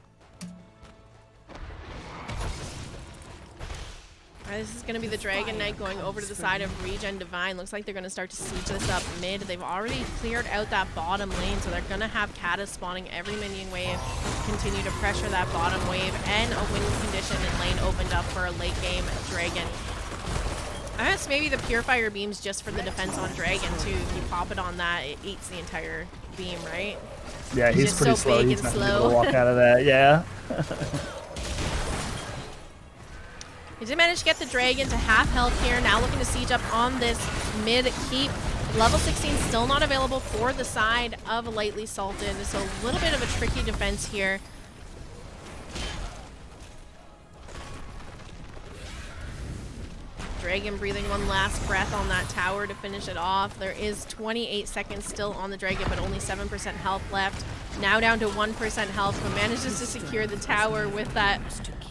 This is going to be the Dragon Knight going over to the side of Regen Divine. Looks like they're going to start to siege this up mid. They've already cleared out that bottom lane, so they're going to have Kata spawning every minion wave, continue to pressure that bottom wave, and a win condition and lane opened up for a late game Dragon. I guess maybe the Purifier beam's just for the defense on Dragon too. If you pop it on that, it eats the entire beam, right? Yeah, he's pretty so slow. big He's and not going to slow. walk out of that. Yeah. He did manage to get the Dragon to half health here. Now looking to siege up on this mid keep. Level 16 still not available for the side of Lightly Salted. So a little bit of a tricky defense here. Dragon breathing one last breath on that tower to finish it off. There is 28 seconds still on the Dragon, but only 7% health left. Now down to 1% health, but manages to secure the tower with that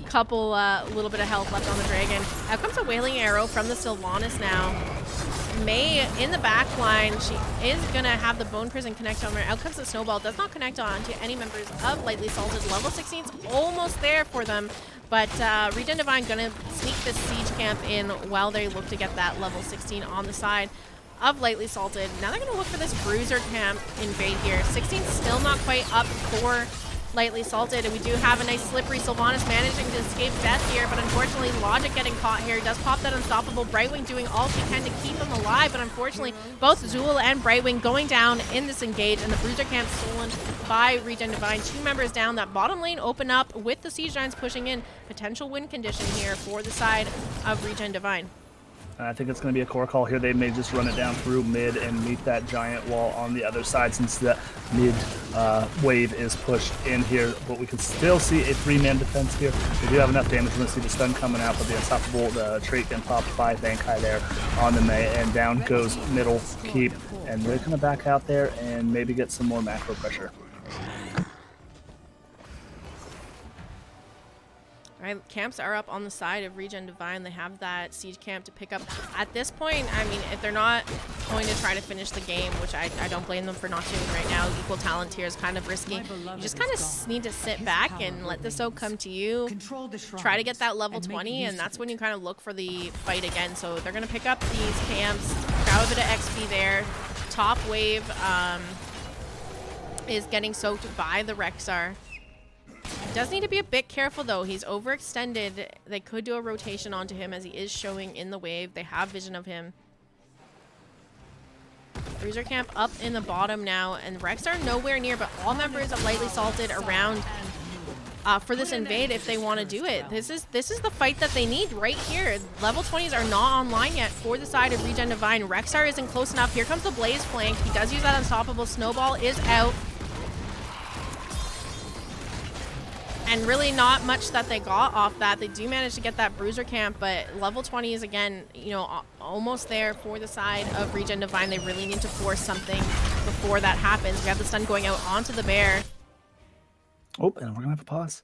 couple little bit of health left on the Dragon. Out comes a Wailing Arrow from the Sylvanas now. Mei in the back line. She is gonna have the Bone Prison connect on her. Out comes the Snowball. Does not connect on to any members of Lightly Salted. Level 16's almost there for them, but Regen Divine gonna sneak this Siege Camp in while they look to get that level 16 on the side of Lightly Salted. Now they're gonna look for this Bruiser Camp invade here. 16 still not quite up for Lightly Salted, and we do have a nice slippery Sylvanas managing to escape death here, but unfortunately Logic getting caught here. Does pop that Unstoppable. Brightwing doing all she can to keep him alive, but unfortunately both Zool and Brightwing going down in this engage, and the Bruiser Camp stolen by Regen Divine. 2 members down. That bottom lane open up with the Siege Giants pushing in. Potential win condition here for the side of Regen Divine. I think it's going to be a core call here. They may just run it down through mid and meet that giant wall on the other side since the mid wave is pushed in here. But we can still see a 3-man defense here. They do have enough damage. We're going to see the stun coming out, but the Unstoppable, the trait and popped by Bankai there on the Mei, and down goes middle keep. And they're going to back out there and maybe get some more macro pressure. Right, camps are up on the side of Regen Divine. They have that siege camp to pick up. At this point, I mean, if they're not going to try to finish the game, which I don't blame them for not doing right now, equal talent here is kind of risky. You just kind of need to sit back and let the soak come to you. Try to get that level 20, and that's when you kind of look for the fight again. So they're going to pick up these camps, grab a bit of XP there. Top wave is getting soaked by the Rexar. Does need to be a bit careful though. He's overextended. They could do a rotation onto him as he is showing in the wave. They have vision of him. Bruiser Camp up in the bottom now, and Rex are nowhere near, but all members of Lightly Salted around for this invade if they want to do it. This is the fight that they need right here. Level 20s are not online yet for the side of Regen Divine. Rexar isn't close enough. Here comes the Blaze flank. He does use that Unstoppable. Snowball is out. And really not much that they got off that. They do manage to get that Bruiser Camp, but level 20 is, again, you know, almost there for the side of Regen Divine. They really need to force something before that happens. We have the stun going out onto the bear. Oh, and we're going to have a pause.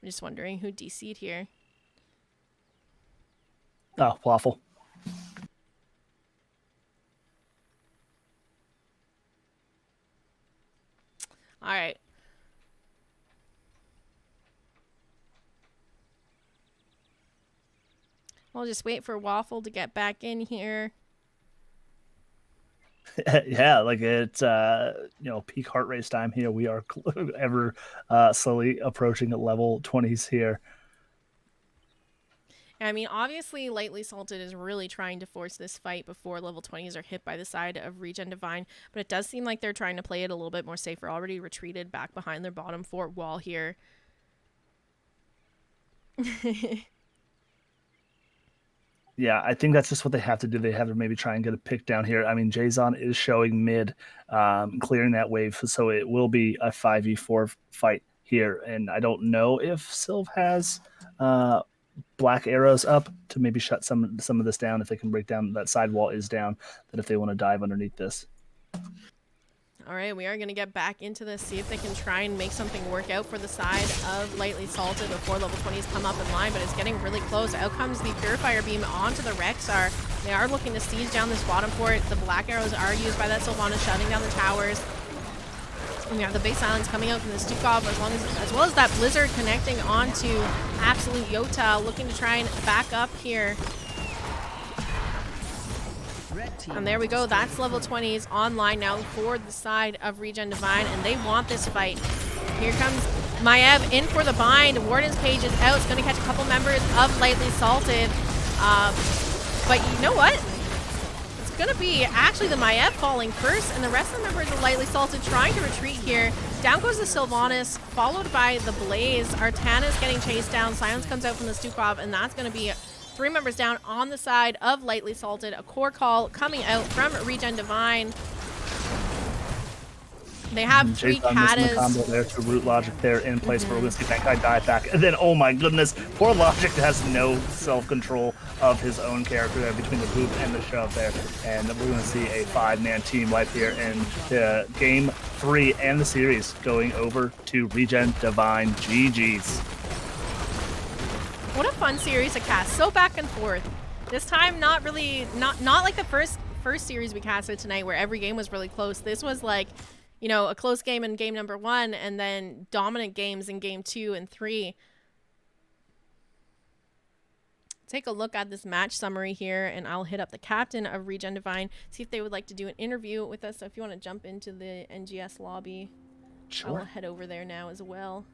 I'm just wondering who DC'd here. Oh, Waffle. All right. We'll just wait for Waffle to get back in here. Yeah, like it's you know, peak heart race time here. We are ever slowly approaching the level 20s here. I mean, obviously, Lightly Salted is really trying to force this fight before level 20s are hit by the side of Regen Divine, but it does seem like they're trying to play it a little bit more safer. Already retreated back behind their bottom fort wall here. Yeah, I think that's just what they have to do. They have to maybe try and get a pick down here. I mean, Jason is showing mid, clearing that wave, so it will be a 5v4 fight here. And I don't know if Sylv has black arrows up to maybe shut some of this down. If they can break down that side wall is down, that if they want to dive underneath this. All right, we are going to get back into this, see if they can try and make something work out for the side of Lightly Salted before level 20s come up in line, but it's getting really close. Out comes the Purifier Beam onto the Rexar. They are looking to siege down this bottom fort. The black arrows are used by that Sylvanas, shutting down the towers. And we have the base silence coming out from the Stukov, as well as that Blizzard connecting onto Absolute Yota, looking to try and back up here. And there we go. That's level 20s online now for the side of Regen Divine, and they want this fight. Here comes Maiev in for the bind. Warden's Page is out. It's going to catch a couple members of Lightly Salted. But you know what? It's going to be actually the Maiev falling first, and the rest of the members of Lightly Salted trying to retreat here. Down goes the Sylvanas, followed by the Blaze. Artana's getting chased down. Silence comes out from the Stukov, and that's going to be 3 members down on the side of Lightly Salted. A core call coming out from Regen Divine. They have three Jason missing the combo katas. there to Root Logic there in place. We're going to see that guy die back. And then, oh my goodness, poor Logic has no self-control of his own character there between the boop and the shove there. And we're going to see a 5-man team wipe here in the game 3 and the series going over to Regen Divine. GG's. What a fun series to cast. So back and forth. This time, not like the first series we casted tonight, where every game was really close. This was like, you know, a close game in game number 1, and then dominant games in game 2 and 3. Take a look at this match summary here, and I'll hit up the captain of Regen Divine, see if they would like to do an interview with us. So if you want to jump into the NGS lobby, I will head over there now as well.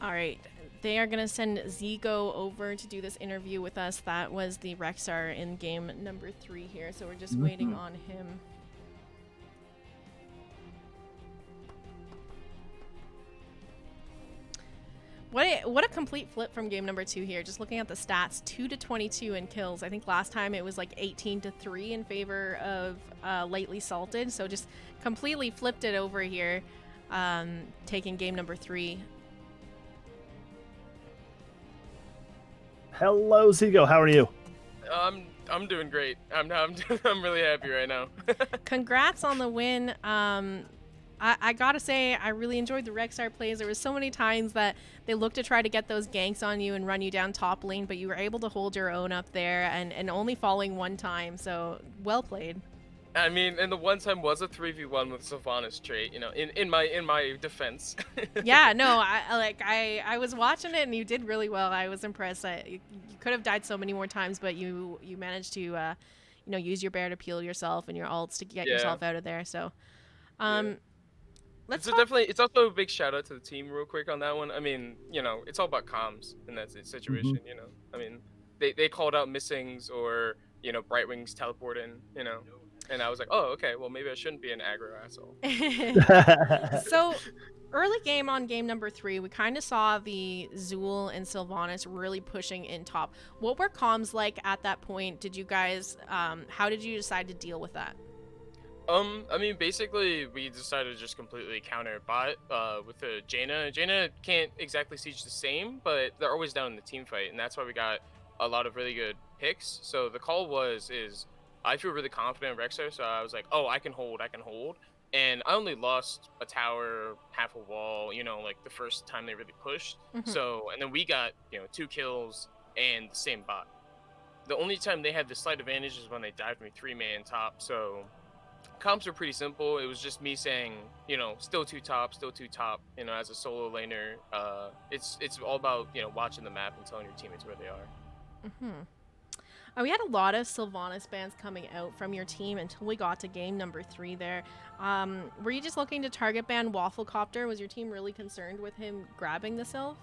All right, they are gonna send Zigo over to do this interview with us. That was the Rexar in game number 3 here, so we're just waiting on him. What a complete flip from game number 2 here. Just looking at the stats, 2-22 in kills. I think last time it was like 18-3 in favor of Lightly Salted. So just completely flipped it over here, taking game number 3. Hello, Zigo. How are you? I'm doing great. I'm really happy right now. Congrats on the win. I gotta say, I really enjoyed the Rexar plays. There was so many times that they looked to try to get those ganks on you and run you down top lane, but you were able to hold your own up there and only falling one time. So well played. I mean, and the one time was a 3v1 with Sylvanas trait, you know, in my defense. Yeah, no, I was watching it and you did really well. I was impressed. You could have died so many more times, but you managed to you know, use your bear to peel yourself and your ults to get yourself out of there. So let's talk. It's also a big shout out to the team real quick on that one. I mean, you know, it's all about comms in that situation, you know. I mean, they called out missings or, you know, Brightwing's teleporting, you know. And I was like, oh, okay, well, maybe I shouldn't be an aggro asshole. So, early game on game number 3, we kind of saw the Zool and Sylvanas really pushing in top. What were comms like at that point? Did you guys, how did you decide to deal with that? I mean, basically, we decided to just completely counter bot with the Jaina. Jaina can't exactly siege the same, but they're always down in the team fight, and that's why we got a lot of really good picks. So the call is I feel really confident in Rexar, so I was like, oh, I can hold. And I only lost a tower, half a wall, you know, like the first time they really pushed. So, and then we got, you know, 2 kills and the same bot. The only time they had the slight advantage is when they dived me 3-man top. So comps are pretty simple. It was just me saying, you know, still two top, you know, as a solo laner. It's all about, you know, watching the map and telling your teammates where they are. We had a lot of Sylvanas bans coming out from your team until we got to game number 3 there. Were you just looking to target ban Wafflecopter? Was your team really concerned with him grabbing the Sylv?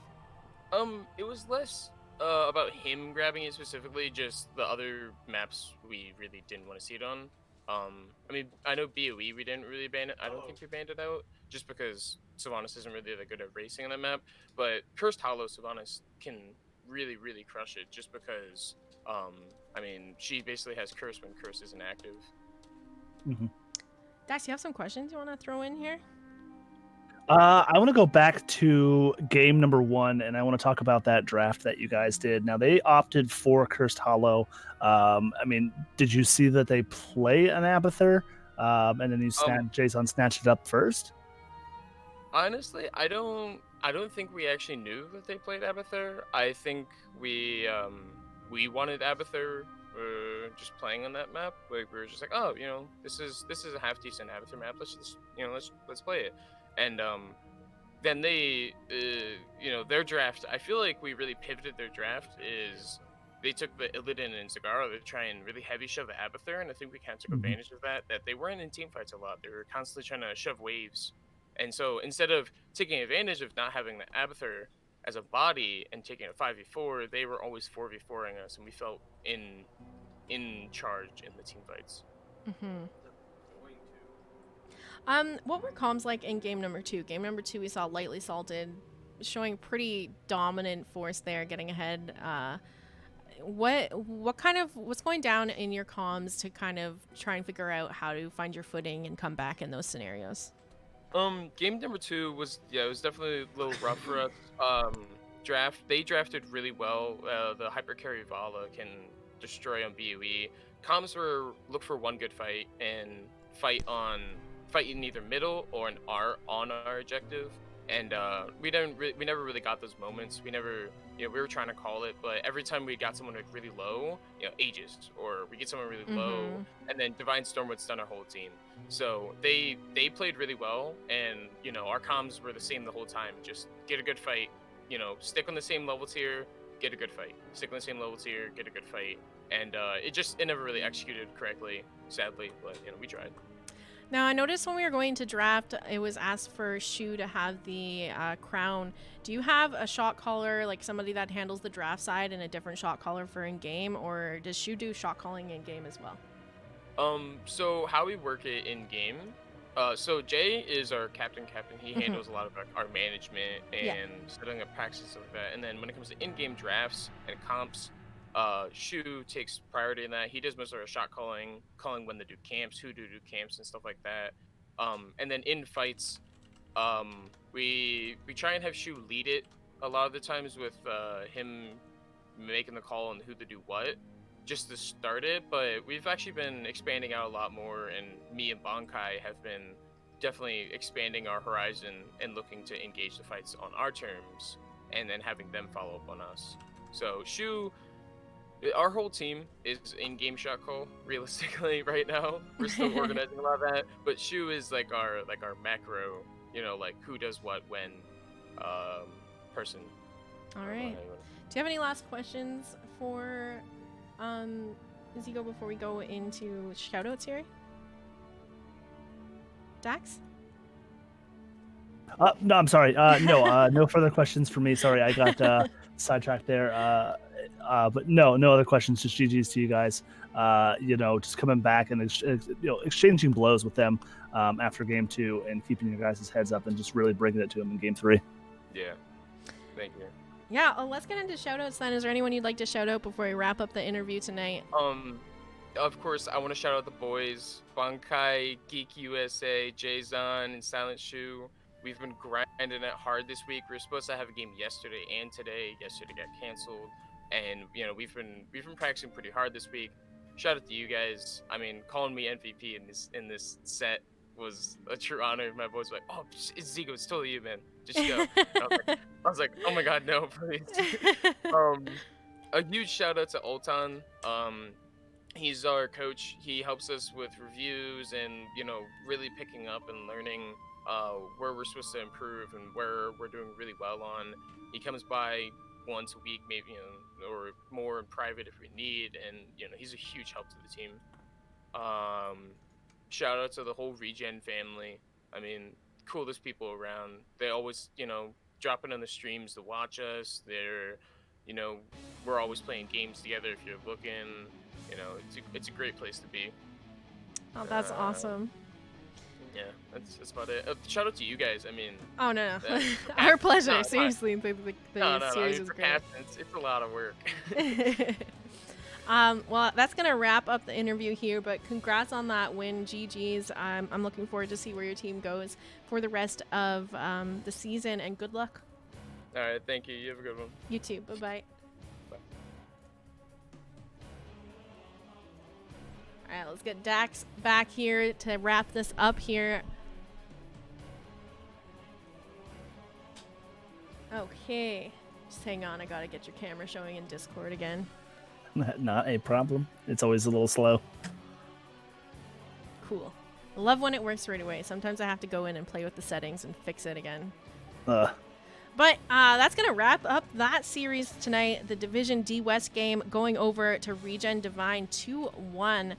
It was less about him grabbing it specifically, just the other maps we really didn't want to see it on. I mean, I know BOE we didn't really ban it. I don't think we banned it out, just because Sylvanas isn't really that good at racing on that map. But Cursed Hollow Sylvanas can really, really crush it, just because I mean, she basically has Curse when Curse isn't active. Dax, you have some questions you want to throw in here? I want to go back to game number 1, and I want to talk about that draft that you guys did. Now, they opted for Cursed Hollow. I mean, did you see that they play an Abathur, and then Jason snatched it up first? Honestly, I don't think we actually knew that they played Abathur. I think we wanted Abathur just playing on that map. Like, we were just like, oh, you know, this is a half decent Abathur map. Let's just, you know, let's play it. And then they, their draft. I feel like we really pivoted their draft. Is they took the Illidan and Zagara to try and really heavy shove the Abathur, and I think we kind of took Mhm. advantage of that. That they weren't in team fights a lot. They were constantly trying to shove waves, and so instead of taking advantage of not having the Abathur as a body and taking a 5v4, they were always 4v4ing us, and we felt in charge in the team fights. Mm-hmm. What were comms like in game number 2? Game number 2, we saw Lightly Salted showing pretty dominant force there, getting ahead. What's going down in your comms to kind of try and figure out how to find your footing and come back in those scenarios? Game number 2 was it was definitely a little rough for us. They drafted really well. The hyper carry Vala can destroy on BOE. Comms were look for one good fight and fight in either middle or an R on our objective. And we never really got those moments. We never, we were trying to call it, but every time we got someone like really low, Aegis, or we get someone really low, and then Divine Storm would stun our whole team. So they played really well, and our comms were the same the whole time. Just get a good fight, stick on the same level tier, get a good fight. Stick on the same level tier, get a good fight. And it never really executed correctly, sadly, but we tried. Now, I noticed when we were going to draft, it was asked for Shu to have the crown. Do you have a shot caller, like somebody that handles the draft side, and a different shot caller for in-game, or does Shu do shot calling in-game as well? So how we work it in-game, so Jay is our captain. He handles a lot of our management and setting up practices and stuff like that. And then when it comes to in-game drafts and comps, Shu takes priority in that. He does most of our shot calling when to do camps, who to do camps and stuff like that. And then in fights, we try and have Shu lead it a lot of the times with him making the call on who to do what, just to start it. But we've actually been expanding out a lot more, and me and Bankai have been definitely expanding our horizon and looking to engage the fights on our terms, and then having them follow up on us. So Shu. Our whole team is in-game shot call. Realistically, right now, we're still organizing a lot of that. But Shu is like our macro, like who does what when, person. All right. Do you have any last questions for Zico before we go into shoutouts here? Dax? No, I'm sorry. No further questions for me. Sorry, I got sidetracked there. But no other questions. Just GG's to you guys. Just coming back and exchanging blows with them after game 2 and keeping your guys' heads up and just really bringing it to them in game 3. Yeah. Thank you. Yeah, let's get into shoutouts then. Is there anyone you'd like to shout out before we wrap up the interview tonight? Of course, I want to shout out the boys, Bankai, Geek USA, Jayzon, and Silent Shu. We've been grinding it hard this week. We were supposed to have a game yesterday and today. Yesterday got canceled, and we've been practicing pretty hard this week. Shout out to you guys. I mean, calling me MVP in this set was a true honor. My boys were like, "Oh, it's Zico. It's totally you, man. Just go." I was like, "Oh my God, no, please." A huge shout out to Oltan. He's our coach. He helps us with reviews and really picking up and learning where we're supposed to improve and where we're doing really well on. He comes by once a week, maybe, or more in private if we need, and he's a huge help to the team. Shout out to the whole Regen family. I mean, coolest people around. They always, dropping on the streams to watch us. They're, we're always playing games together if you're looking. It's a great place to be. Oh, that's awesome. Yeah, that's about it. Shout out to you guys. I mean. Oh no. Our pleasure. No, seriously, the series is for great. captains, it's a lot of work. Well, that's gonna wrap up the interview here. But congrats on that win, GG's. I'm looking forward to see where your team goes for the rest of the season, and good luck. All right, thank you. You have a good one. You too. Bye bye. All right, let's get Dax back here to wrap this up here. Okay, just hang on. I gotta get your camera showing in Discord again. Not a problem. It's always a little slow. Cool. I love when it works right away. Sometimes I have to go in and play with the settings and fix it again. But that's going to wrap up that series tonight. The Division D West game going over to Regen Divine 2-1.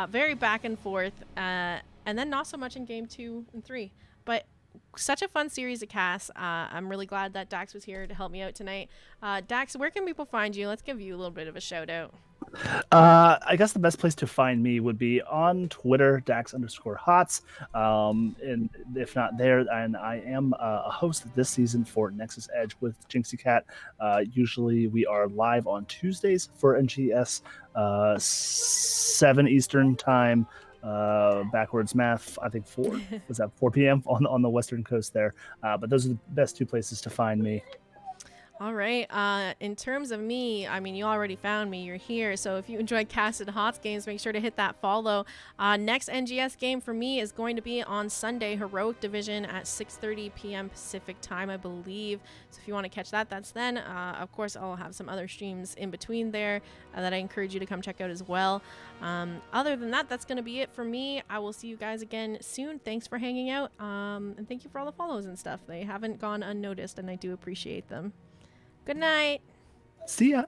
Very back and forth. And then not so much in game 2 and 3. But such a fun series of casts. I'm really glad that Dax was here to help me out tonight. Dax, where can people find you? Let's give you a little bit of a shout out. I guess the best place to find me would be on Twitter, Dax_Hots. And if not there, and I am a host this season for Nexus Edge with Jinxie Cat. Usually we are live on Tuesdays for NGS, 7 Eastern time. Backwards math, I think 4 was that 4 p.m. on the western coast there. But those are the best 2 places to find me. All right. In terms of me, I mean, you already found me. You're here. So if you enjoyed Casted Hots games, make sure to hit that follow. Next NGS game for me is going to be on Sunday, Heroic Division at 6:30 p.m. Pacific time, I believe. So if you want to catch that, that's then. Of course, I'll have some other streams in between there that I encourage you to come check out as well. Other than that, that's going to be it for me. I will see you guys again soon. Thanks for hanging out. And thank you for all the follows and stuff. They haven't gone unnoticed, and I do appreciate them. Good night. See ya.